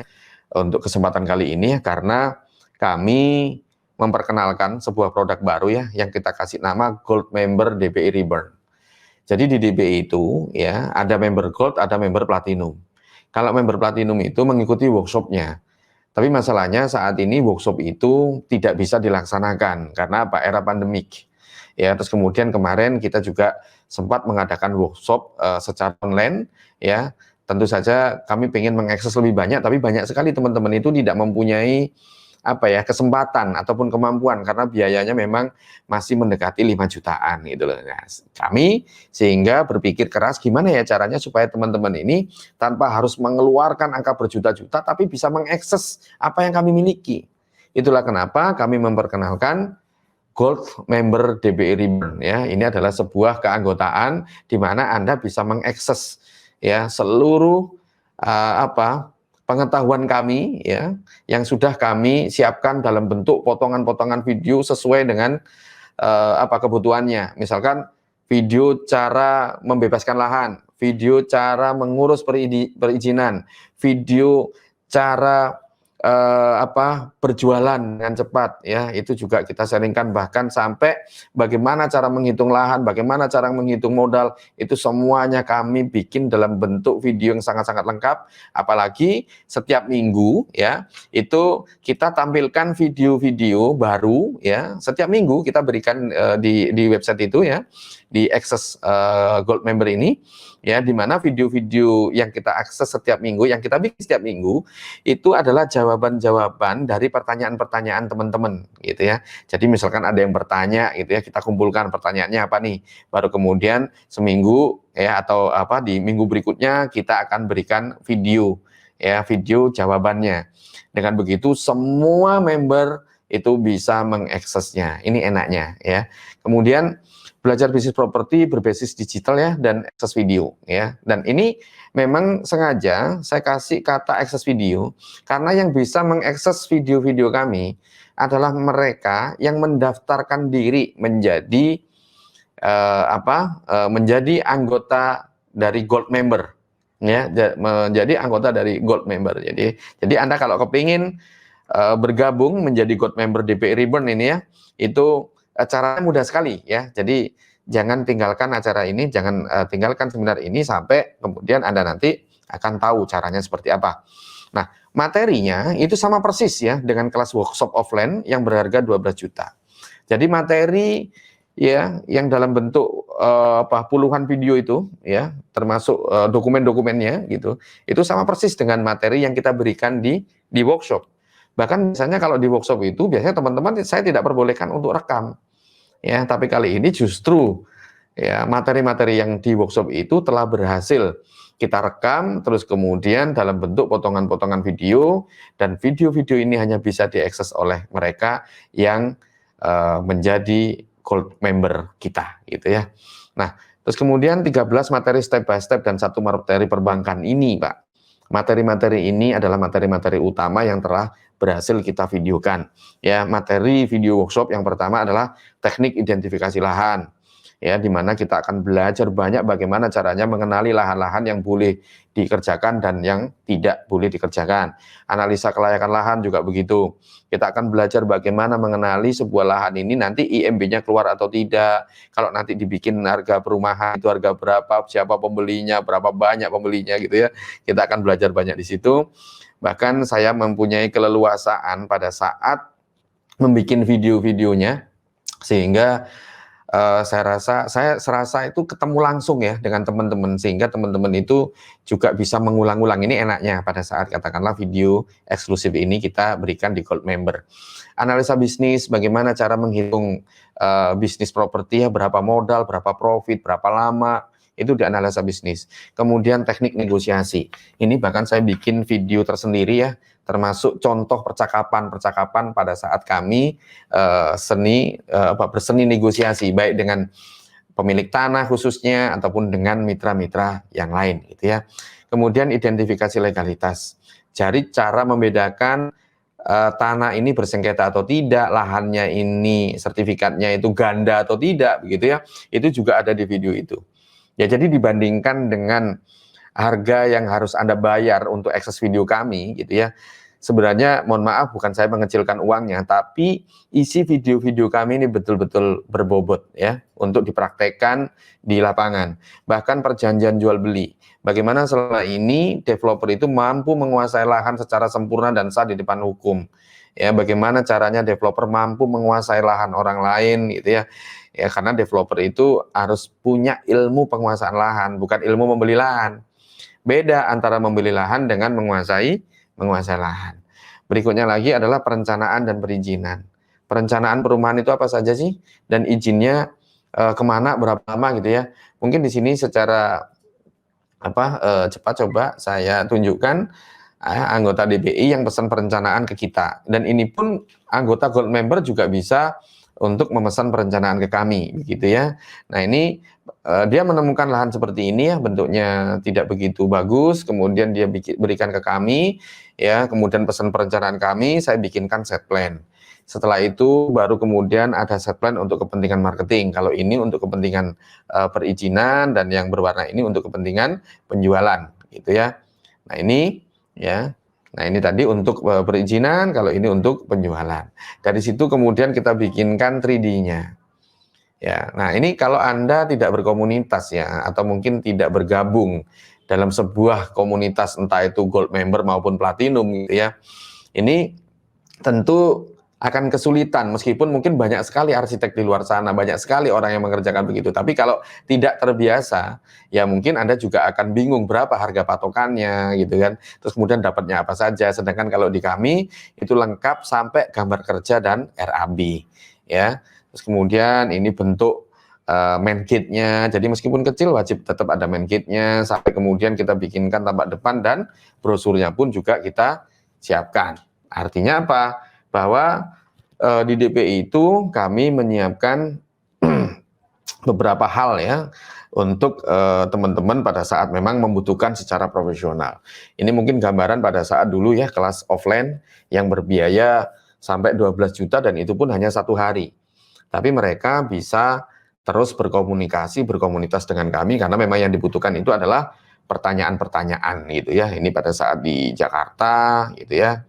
Speaker 2: untuk kesempatan kali ini, karena kami memperkenalkan sebuah produk baru ya yang kita kasih nama Gold Member DPI Reborn. Jadi di DPI itu ya ada member Gold, ada member Platinum. Kalau member Platinum itu mengikuti workshopnya. Tapi masalahnya saat ini workshop itu tidak bisa dilaksanakan karena apa? Era pandemik. Ya, terus kemudian kemarin kita juga sempat mengadakan workshop secara online ya. Tentu saja kami ingin mengakses lebih banyak, tapi banyak sekali teman-teman itu tidak mempunyai kesempatan ataupun kemampuan karena biayanya memang masih mendekati 5 jutaan gitu loh. Nah, kami sehingga berpikir keras gimana ya caranya supaya teman-teman ini tanpa harus mengeluarkan angka berjuta-juta tapi bisa mengakses apa yang kami miliki. Itulah kenapa kami memperkenalkan Gold Member DPI Reborn ya. Ini adalah sebuah keanggotaan di mana Anda bisa mengakses ya seluruh pengetahuan kami ya yang sudah kami siapkan dalam bentuk potongan-potongan video sesuai dengan kebutuhannya. Misalkan video cara membebaskan lahan, video cara mengurus perizinan, video cara berjualan dengan cepat ya, itu juga kita sharingkan, bahkan sampai bagaimana cara menghitung lahan, bagaimana cara menghitung modal, itu semuanya kami bikin dalam bentuk video yang sangat-sangat lengkap. Apalagi setiap minggu ya itu kita tampilkan video-video baru ya, setiap minggu kita berikan di website itu ya, di Access Gold Member ini ya, di mana video-video yang kita akses setiap minggu, yang kita bikin setiap minggu itu adalah jawaban-jawaban dari pertanyaan-pertanyaan teman-teman gitu ya. Jadi misalkan ada yang bertanya gitu ya, kita kumpulkan pertanyaannya apa nih, baru kemudian seminggu ya atau di minggu berikutnya kita akan berikan video ya, video jawabannya. Dengan begitu semua member itu bisa mengaksesnya. Ini enaknya ya. Kemudian belajar bisnis properti berbasis digital ya dan akses video ya. Dan ini memang sengaja saya kasih kata akses video karena yang bisa mengakses video-video kami adalah mereka yang mendaftarkan diri menjadi menjadi anggota dari Gold Member ya, menjadi anggota dari Gold Member. Jadi Anda kalau kepingin bergabung menjadi Gold Member DPI Reborn ini ya, itu caranya mudah sekali ya. Jadi jangan tinggalkan acara ini, jangan tinggalkan seminar ini sampai kemudian Anda nanti akan tahu caranya seperti apa. Nah, materinya itu sama persis ya dengan kelas workshop offline yang berharga 12 juta. Jadi materi ya yang dalam bentuk puluhan video itu ya, termasuk dokumen-dokumennya gitu, itu sama persis dengan materi yang kita berikan di workshop. Bahkan misalnya kalau di workshop itu biasanya teman-teman saya tidak perbolehkan untuk rekam. Ya, tapi kali ini justru ya materi-materi yang di workshop itu telah berhasil kita rekam, terus kemudian dalam bentuk potongan-potongan video, dan video-video ini hanya bisa diakses oleh mereka yang menjadi Gold Member kita gitu ya. Nah, terus kemudian 13 materi step by step dan 1 materi perbankan ini, Pak. Materi-materi ini adalah materi-materi utama yang telah berhasil kita videokan. Ya, materi video workshop yang pertama adalah teknik identifikasi lahan. Ya, di mana kita akan belajar banyak bagaimana caranya mengenali lahan-lahan yang boleh dikerjakan dan yang tidak boleh dikerjakan. Analisa kelayakan lahan juga begitu. Kita akan belajar bagaimana mengenali sebuah lahan ini nanti IMB-nya keluar atau tidak. Kalau nanti dibikin harga perumahan itu harga berapa, siapa pembelinya, berapa banyak pembelinya gitu ya. Kita akan belajar banyak di situ. Bahkan saya mempunyai keleluasaan pada saat membuat video-videonya sehingga saya serasa itu ketemu langsung ya dengan teman-teman, sehingga teman-teman itu juga bisa mengulang-ulang. Ini enaknya pada saat katakanlah video eksklusif ini kita berikan di Gold Member. Analisa bisnis, bagaimana cara menghitung bisnis properti ya, berapa modal, berapa profit, berapa lama, itu di analisa bisnis. Kemudian teknik negosiasi. Ini bahkan saya bikin video tersendiri ya, termasuk contoh percakapan pada saat kami berseni negosiasi, baik dengan pemilik tanah khususnya ataupun dengan mitra-mitra yang lain gitu ya. Kemudian identifikasi legalitas. Jadi cara membedakan tanah ini bersengketa atau tidak, lahannya ini sertifikatnya itu ganda atau tidak begitu ya. Itu juga ada di video itu. Ya, jadi dibandingkan dengan harga yang harus Anda bayar untuk akses video kami gitu ya. Sebenarnya mohon maaf, bukan saya mengecilkan uangnya, tapi isi video-video kami ini betul-betul berbobot ya untuk dipraktekkan di lapangan. Bahkan perjanjian jual beli. Bagaimana selama ini developer itu mampu menguasai lahan secara sempurna dan sah di depan hukum. Ya, bagaimana caranya developer mampu menguasai lahan orang lain gitu ya. Ya, karena developer itu harus punya ilmu penguasaan lahan, bukan ilmu membeli lahan. Beda antara membeli lahan dengan menguasai lahan. Berikutnya lagi adalah perencanaan dan perizinan. Perencanaan perumahan itu apa saja sih? Dan izinnya kemana, berapa lama gitu ya. Mungkin di sini secara cepat coba saya tunjukkan anggota DBI yang pesan perencanaan ke kita. Dan ini pun anggota Gold Member juga bisa untuk memesan perencanaan ke kami, begitu ya. Nah ini dia menemukan lahan seperti ini ya, bentuknya tidak begitu bagus, kemudian dia berikan ke kami, ya, kemudian pesan perencanaan kami, saya bikinkan set plan. Setelah itu baru kemudian ada set plan untuk kepentingan marketing. Kalau ini untuk kepentingan perizinan, dan yang berwarna ini untuk kepentingan penjualan, gitu ya. Nah ini ya. Nah ini tadi untuk perizinan, kalau ini untuk penjualan. Dari situ kemudian kita bikinkan 3D-nya. Ya, nah ini kalau Anda tidak berkomunitas ya, atau mungkin tidak bergabung dalam sebuah komunitas, entah itu Gold Member maupun Platinum gitu ya, ini tentu akan kesulitan, meskipun mungkin banyak sekali arsitek di luar sana, banyak sekali orang yang mengerjakan begitu. Tapi kalau tidak terbiasa, ya mungkin Anda juga akan bingung berapa harga patokannya gitu kan. Terus kemudian dapatnya apa saja. Sedangkan kalau di kami itu lengkap sampai gambar kerja dan RAB ya. Terus kemudian ini bentuk main kit-nya. Jadi meskipun kecil wajib tetap ada main kit-nya, sampai kemudian kita bikinkan tampak depan dan brosurnya pun juga kita siapkan. Artinya apa? Bahwa di DPI itu kami menyiapkan beberapa hal ya untuk teman-teman pada saat memang membutuhkan secara profesional. Ini mungkin gambaran pada saat dulu ya, kelas offline yang berbiaya sampai 12 juta dan itu pun hanya 1 hari. Tapi mereka bisa terus berkomunitas dengan kami karena memang yang dibutuhkan itu adalah pertanyaan-pertanyaan gitu ya. Ini pada saat di Jakarta gitu ya.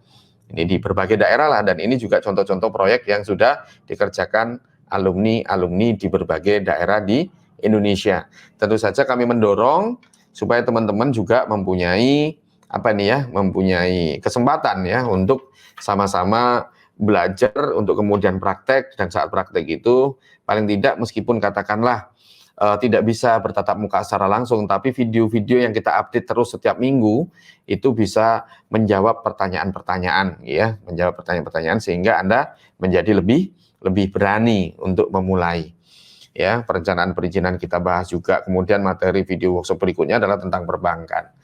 Speaker 2: Ini di berbagai daerah lah, dan ini juga contoh-contoh proyek yang sudah dikerjakan alumni-alumni di berbagai daerah di Indonesia. Tentu saja kami mendorong supaya teman-teman juga mempunyai mempunyai kesempatan ya untuk sama-sama belajar untuk kemudian praktek, dan saat praktek itu paling tidak meskipun katakanlah tidak bisa bertatap muka secara langsung, tapi video-video yang kita update terus setiap minggu itu bisa menjawab pertanyaan-pertanyaan ya, menjawab pertanyaan-pertanyaan sehingga Anda menjadi lebih berani untuk memulai. Ya, perencanaan perizinan kita bahas juga. Kemudian materi video workshop berikutnya adalah tentang perbankan.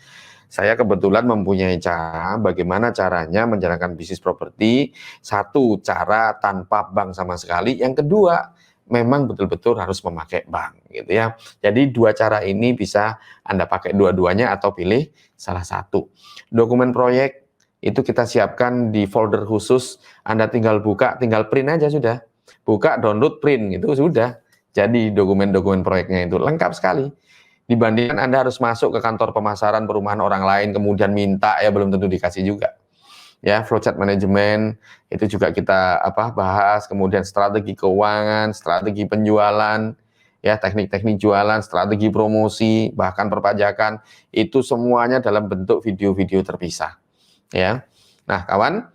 Speaker 2: Saya kebetulan mempunyai cara bagaimana caranya menjalankan bisnis properti. Satu, cara tanpa bank sama sekali. Yang kedua, memang betul-betul harus memakai bank gitu ya. Jadi 2 cara ini bisa Anda pakai dua-duanya atau pilih salah satu. Dokumen proyek itu kita siapkan di folder khusus. Anda tinggal buka, tinggal print aja sudah. Buka, download, print gitu sudah. Jadi dokumen-dokumen proyeknya itu lengkap sekali. Dibandingkan Anda harus masuk ke kantor pemasaran perumahan orang lain kemudian minta, ya belum tentu dikasih juga. Ya, flowchart manajemen itu juga kita bahas, kemudian strategi keuangan, strategi penjualan, ya teknik-teknik jualan, strategi promosi, bahkan perpajakan, itu semuanya dalam bentuk video-video terpisah. Ya. Nah, kawan,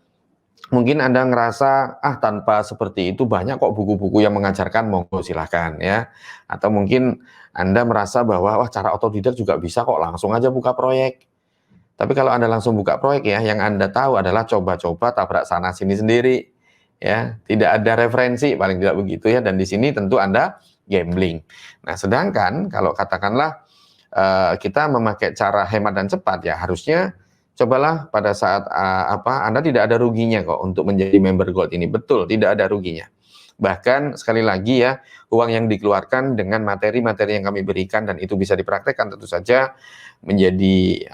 Speaker 2: Mungkin Anda ngerasa, tanpa seperti itu banyak kok buku-buku yang mengajarkan, monggo silahkan ya. Atau mungkin Anda merasa bahwa, wah cara otodidak juga bisa kok, langsung aja buka proyek. Tapi kalau Anda langsung buka proyek ya, yang Anda tahu adalah coba-coba tabrak sana sini sendiri. Ya, tidak ada referensi, paling tidak begitu ya. Dan di sini tentu Anda gambling. Nah, sedangkan kalau katakanlah kita memakai cara hemat dan cepat ya, harusnya cobalah pada saat Anda tidak ada ruginya kok untuk menjadi member gold ini. Betul, tidak ada ruginya. Bahkan sekali lagi ya, uang yang dikeluarkan dengan materi-materi yang kami berikan dan itu bisa dipraktekkan tentu saja menjadi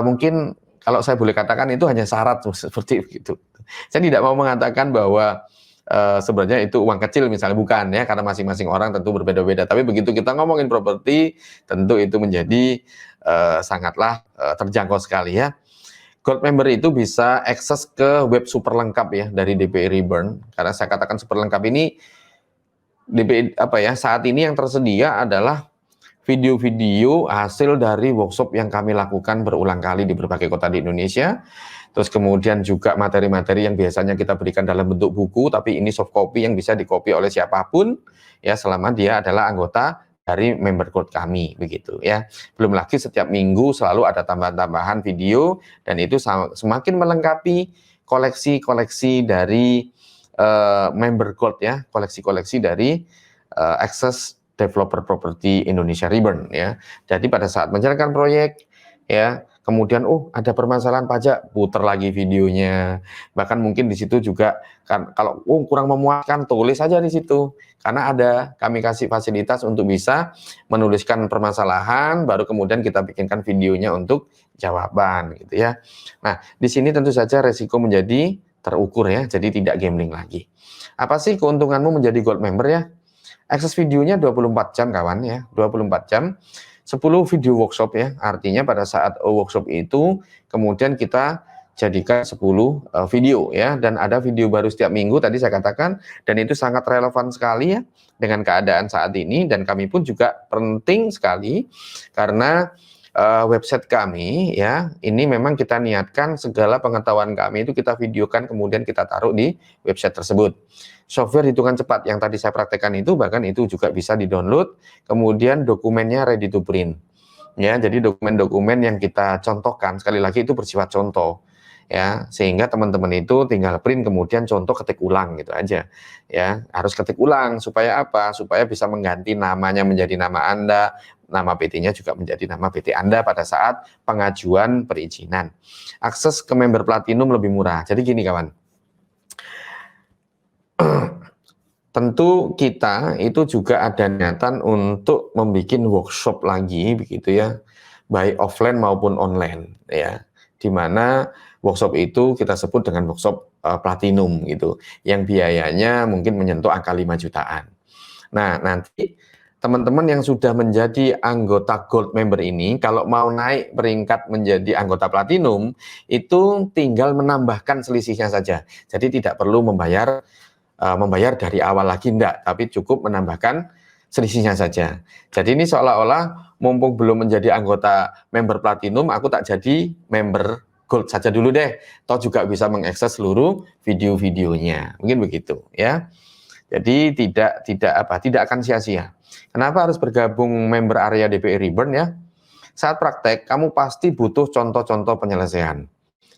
Speaker 2: mungkin kalau saya boleh katakan itu hanya syarat seperti itu. Saya tidak mau mengatakan bahwa sebenarnya itu uang kecil misalnya, bukan ya, karena masing-masing orang tentu berbeda-beda. Tapi begitu kita ngomongin properti, tentu itu menjadi sangatlah terjangkau sekali ya. Gold member itu bisa akses ke web super lengkap ya dari DPI Reborn. Karena saya katakan super lengkap ini DPI saat ini yang tersedia adalah video-video hasil dari workshop yang kami lakukan berulang kali di berbagai kota di Indonesia. Terus kemudian juga materi-materi yang biasanya kita berikan dalam bentuk buku, tapi ini soft copy yang bisa di-copy oleh siapapun ya, selama dia adalah anggota dari member gold kami, begitu ya. Belum lagi setiap minggu selalu ada tambahan-tambahan video, dan itu semakin melengkapi koleksi-koleksi dari member gold ya, koleksi-koleksi dari Access Developer Property Indonesia Reborn ya. Jadi pada saat menjalankan proyek ya, kemudian ada permasalahan pajak, putar lagi videonya. Bahkan mungkin di situ juga kan kalau kurang memuaskan, tulis saja di situ. Karena kami kasih fasilitas untuk bisa menuliskan permasalahan, baru kemudian kita bikinkan videonya untuk jawaban gitu ya. Nah, di sini tentu saja resiko menjadi terukur ya, jadi tidak gambling lagi. Apa sih keuntunganmu menjadi gold member ya? Akses videonya 24 jam kawan ya, 24 jam, 10 video workshop ya, artinya pada saat workshop itu kemudian kita jadikan 10 video ya, dan ada video baru setiap minggu tadi saya katakan, dan itu sangat relevan sekali ya dengan keadaan saat ini, dan kami pun juga penting sekali karena website kami ya, ini memang kita niatkan segala pengetahuan kami itu kita videokan kemudian kita taruh di website tersebut. Software hitungan cepat yang tadi saya praktekkan itu bahkan itu juga bisa di-download, kemudian dokumennya ready to print. Ya, jadi dokumen-dokumen yang kita contohkan sekali lagi itu bersifat contoh. Ya, sehingga teman-teman itu tinggal print kemudian contoh ketik ulang gitu aja. Ya, harus ketik ulang supaya apa? Supaya bisa mengganti namanya menjadi nama Anda, nama PT-nya juga menjadi nama PT Anda pada saat pengajuan perizinan. Akses ke member platinum lebih murah. Jadi gini kawan, tentu kita itu juga ada niatan untuk membuat workshop lagi begitu ya, baik offline maupun online ya, di mana workshop itu kita sebut dengan workshop platinum gitu, yang biayanya mungkin menyentuh angka 5 jutaan. Nah, nanti teman-teman yang sudah menjadi anggota gold member ini, kalau mau naik peringkat menjadi anggota platinum, itu tinggal menambahkan selisihnya saja. Jadi tidak perlu membayar dari awal lagi, enggak, tapi cukup menambahkan selisihnya saja. Jadi ini seolah-olah mumpung belum menjadi anggota member platinum, aku tak jadi member gold saja dulu deh, toh juga bisa mengakses seluruh video-videonya, mungkin begitu ya. Jadi tidak akan sia-sia. Kenapa harus bergabung member area DPI Reborn ya? Saat praktek kamu pasti butuh contoh-contoh penyelesaian.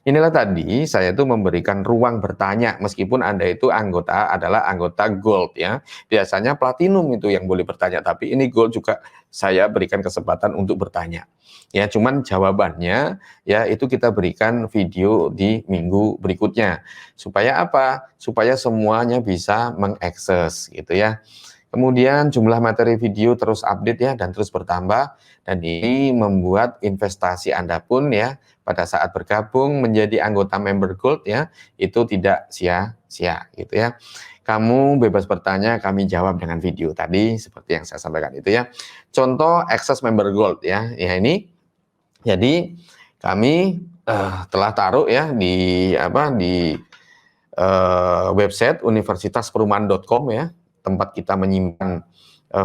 Speaker 2: Inilah tadi saya itu memberikan ruang bertanya meskipun Anda itu adalah anggota gold ya. Biasanya platinum itu yang boleh bertanya, tapi ini gold juga saya berikan kesempatan untuk bertanya. Ya, cuman jawabannya ya itu kita berikan video di minggu berikutnya. Supaya apa? Supaya semuanya bisa mengakses gitu ya. Kemudian jumlah materi video terus update ya dan terus bertambah, dan ini membuat investasi Anda pun ya pada saat bergabung menjadi anggota member gold ya itu tidak sia-sia gitu ya. Kamu bebas bertanya, kami jawab dengan video tadi seperti yang saya sampaikan itu ya. Contoh akses member gold ya. Ya ini jadi kami telah taruh ya di website universitasperumahan.com ya, tempat kita menyimpan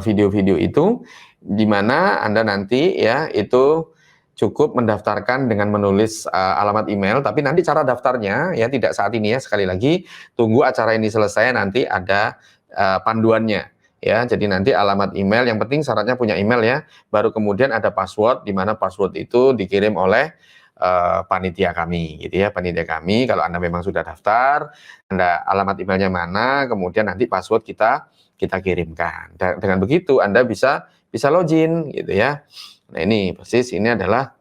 Speaker 2: video-video itu, di mana Anda nanti ya itu cukup mendaftarkan dengan menulis alamat email, tapi nanti cara daftarnya ya tidak saat ini ya, sekali lagi tunggu acara ini selesai nanti ada panduannya ya. Jadi nanti alamat email, yang penting syaratnya punya email ya, baru kemudian ada password, di mana password itu dikirim oleh panitia kami gitu ya, panitia kami. Kalau Anda memang sudah daftar, Anda alamat emailnya mana, kemudian nanti password kita kirimkan. Dengan begitu Anda bisa login gitu ya. Nah ini persis ini adalah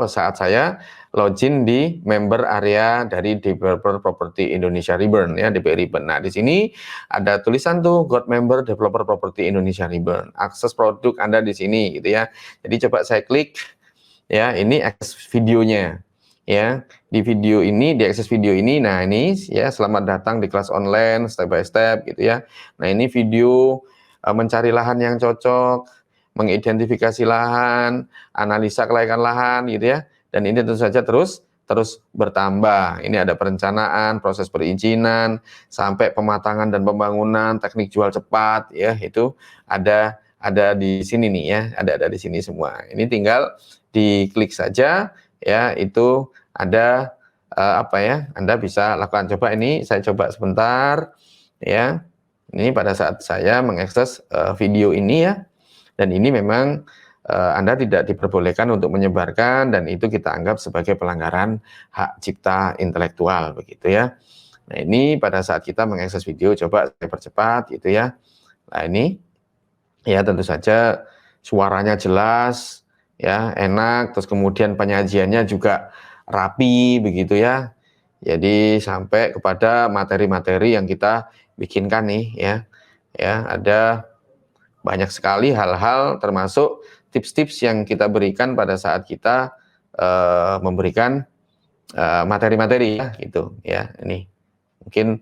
Speaker 2: saat saya login di member area dari Developer Property Indonesia Reborn ya, DP Reborn. Nah di sini ada tulisan tuh Gold Member Developer Property Indonesia Reborn. Akses produk Anda di sini gitu ya. Jadi coba saya klik ya, ini akses videonya ya. Di video ini, di akses video ini, nah ini ya, selamat datang di kelas online step by step gitu ya. Nah ini video mencari lahan yang cocok, mengidentifikasi lahan, analisa kelayakan lahan gitu ya. Dan ini tentu saja terus bertambah. Ini ada perencanaan, proses perizinan, sampai pematangan dan pembangunan, teknik jual cepat ya, itu ada di sini nih ya, ada di sini semua. Ini tinggal diklik saja ya, itu ada Anda bisa lakukan. Coba ini saya coba sebentar ya. Ini pada saat saya mengakses video ini ya. Dan ini memang Anda tidak diperbolehkan untuk menyebarkan, dan itu kita anggap sebagai pelanggaran hak cipta intelektual begitu ya. Nah ini pada saat kita mengakses video, coba saya percepat gitu ya. Nah ini ya tentu saja suaranya jelas ya, enak, terus kemudian penyajiannya juga rapi begitu ya. Jadi sampai kepada materi-materi yang kita bikinkan nih ya. Ya, ada banyak sekali hal-hal, termasuk tips-tips yang kita berikan pada saat kita memberikan materi-materi ya gitu ya. Ini mungkin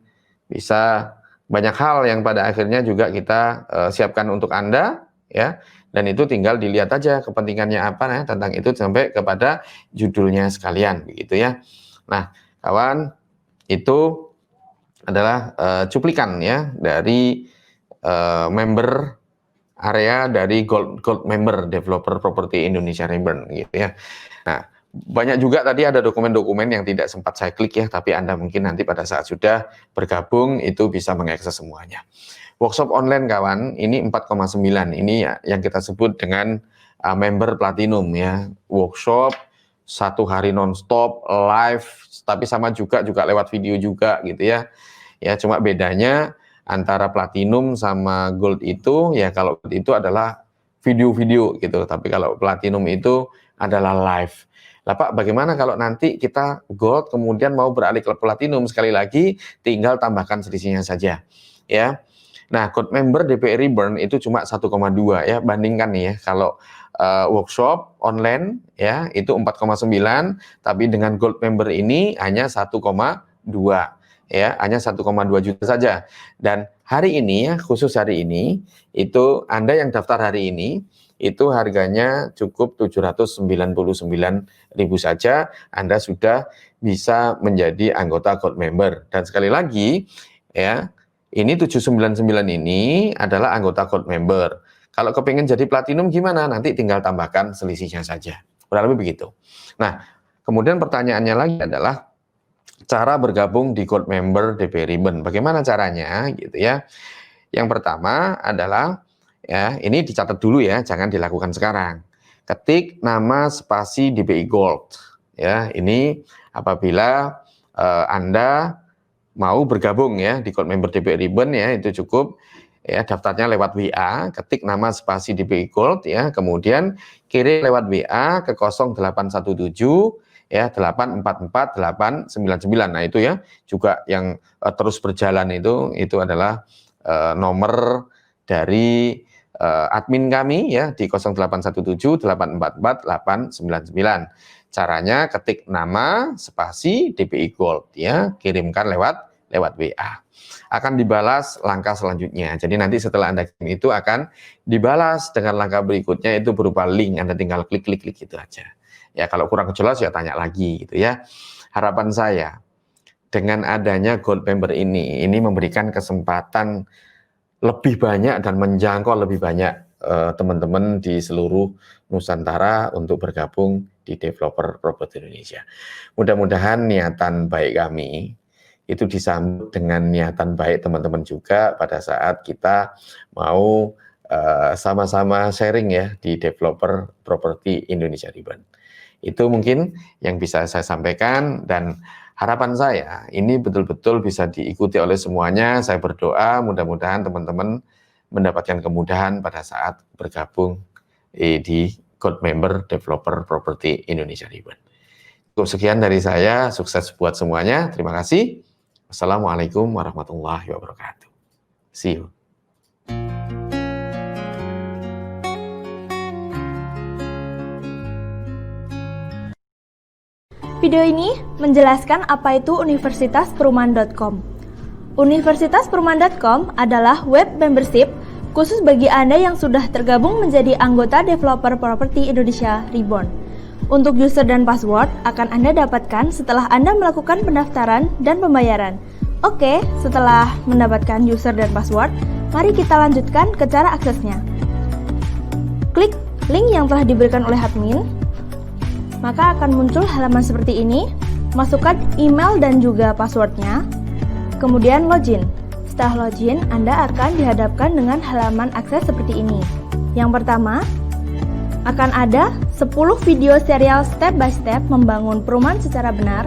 Speaker 2: bisa banyak hal yang pada akhirnya juga kita siapkan untuk Anda ya, dan itu tinggal dilihat aja kepentingannya apa ya tentang itu sampai kepada judulnya sekalian begitu ya. Nah kawan, itu adalah cuplikan ya dari member area dari Gold Member Developer Property Indonesia Reborn gitu ya. Nah, banyak juga tadi ada dokumen-dokumen yang tidak sempat saya klik ya, tapi Anda mungkin nanti pada saat sudah bergabung itu bisa mengakses semuanya. Workshop online kawan, ini 4,9, ini ya, yang kita sebut dengan member platinum ya. Workshop 1 hari nonstop live, tapi sama juga lewat video juga gitu ya. Ya cuma bedanya antara platinum sama gold itu ya, kalau gold itu adalah video-video gitu, tapi kalau platinum itu adalah live. Lah Pak, bagaimana kalau nanti kita gold kemudian mau beralih ke platinum? Sekali lagi tinggal tambahkan selisihnya saja ya. Nah, Gold Member DP Reborn itu cuma 1,2 ya, bandingkan nih ya, kalau workshop online ya itu 4,9, tapi dengan Gold Member ini hanya 1,2 ya, hanya 1,2 juta saja. Dan hari ini ya, khusus hari ini itu Anda yang daftar hari ini itu harganya cukup 799.000 saja, Anda sudah bisa menjadi anggota Gold Member. Dan sekali lagi ya, ini 799 ini adalah anggota Gold Member. Kalau kepingin jadi platinum gimana? Nanti tinggal tambahkan selisihnya saja. Kurang lebih begitu. Nah, kemudian pertanyaannya lagi adalah cara bergabung di Gold Member DP Reborn. Bagaimana caranya gitu ya? Yang pertama adalah ya, ini dicatat dulu ya, jangan dilakukan sekarang. Ketik nama spasi DPI Gold. Ya, ini apabila Anda mau bergabung ya di Gold Member DPI Reborn ya, itu cukup ya daftarnya lewat WA, ketik nama spasi DPI Gold ya, kemudian kirim lewat WA ke 0817 ya 844899. Nah itu ya juga yang terus berjalan itu adalah nomor dari admin kami ya di 0817 844899. Caranya ketik nama spasi DPI Gold ya, kirimkan lewat WA. Akan dibalas langkah selanjutnya. Jadi nanti setelah Anda kirim itu akan dibalas dengan langkah berikutnya, itu berupa link. Anda tinggal klik gitu aja. Ya kalau kurang jelas ya tanya lagi gitu ya. Harapan saya dengan adanya Gold Member ini memberikan kesempatan lebih banyak dan menjangkau lebih banyak teman-teman di seluruh Nusantara untuk bergabung di Developer Properti Indonesia. Mudah-mudahan niatan baik kami itu disambut dengan niatan baik teman-teman juga pada saat kita mau sama-sama sharing ya di Developer Properti Indonesia Ribbon. Itu mungkin yang bisa saya sampaikan, dan harapan saya ini betul-betul bisa diikuti oleh semuanya. Saya berdoa mudah-mudahan teman-teman mendapatkan kemudahan pada saat bergabung di Gold Member Developer Properti Indonesia Ribbon. Cukup sekian dari saya, sukses buat semuanya. Terima kasih. Wassalamualaikum warahmatullahi wabarakatuh. See you.
Speaker 3: Video ini menjelaskan apa itu universitasperumahan.com. Universitasperumahan.com adalah web membership khusus bagi Anda yang sudah tergabung menjadi anggota Developer Properti Indonesia Ribbon. Untuk user dan password akan Anda dapatkan setelah Anda melakukan pendaftaran dan pembayaran. Oke, setelah mendapatkan user dan password, mari kita lanjutkan ke cara aksesnya. Klik link yang telah diberikan oleh admin, maka akan muncul halaman seperti ini. Masukkan email dan juga passwordnya, kemudian login. Setelah login, Anda akan dihadapkan dengan halaman akses seperti ini. Yang pertama, akan ada 10 video serial step by step membangun perumahan secara benar.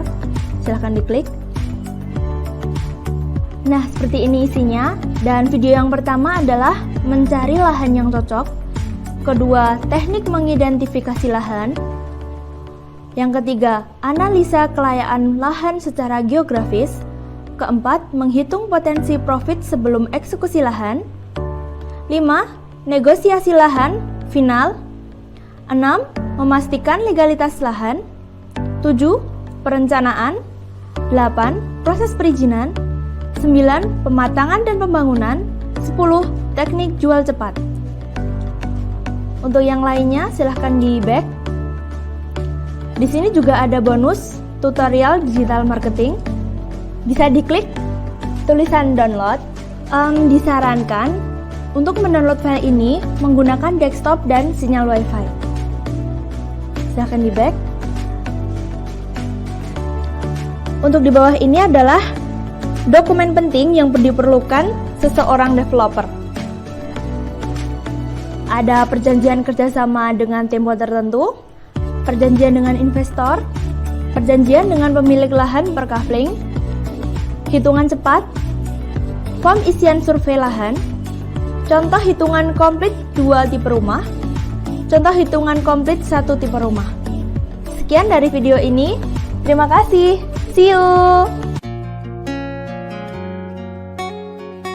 Speaker 3: Silahkan diklik. Nah, seperti ini isinya. Dan video yang pertama adalah mencari lahan yang cocok. Kedua, teknik mengidentifikasi lahan. Yang ketiga, analisa kelayaan lahan secara geografis. Keempat, menghitung potensi profit sebelum eksekusi lahan. 5. Negosiasi lahan final. 6. Memastikan legalitas lahan. 7. Perencanaan. 8. Proses perizinan. 9. Pematangan dan pembangunan. 10. Teknik jual cepat. Untuk yang lainnya silahkan di back. Di sini juga ada bonus tutorial digital marketing. Bisa diklik tulisan download. Disarankan untuk mendownload file ini menggunakan desktop dan sinyal WiFi. Silahkan di back. Untuk di bawah ini adalah dokumen penting yang diperlukan seseorang developer. Ada perjanjian kerjasama dengan tempo tertentu, perjanjian dengan investor, perjanjian dengan pemilik lahan per kafling, hitungan cepat, form isian survei lahan, contoh hitungan komplit 2 tipe rumah, contoh hitungan komplit 1 tipe rumah. Sekian dari video ini. Terima kasih. See you.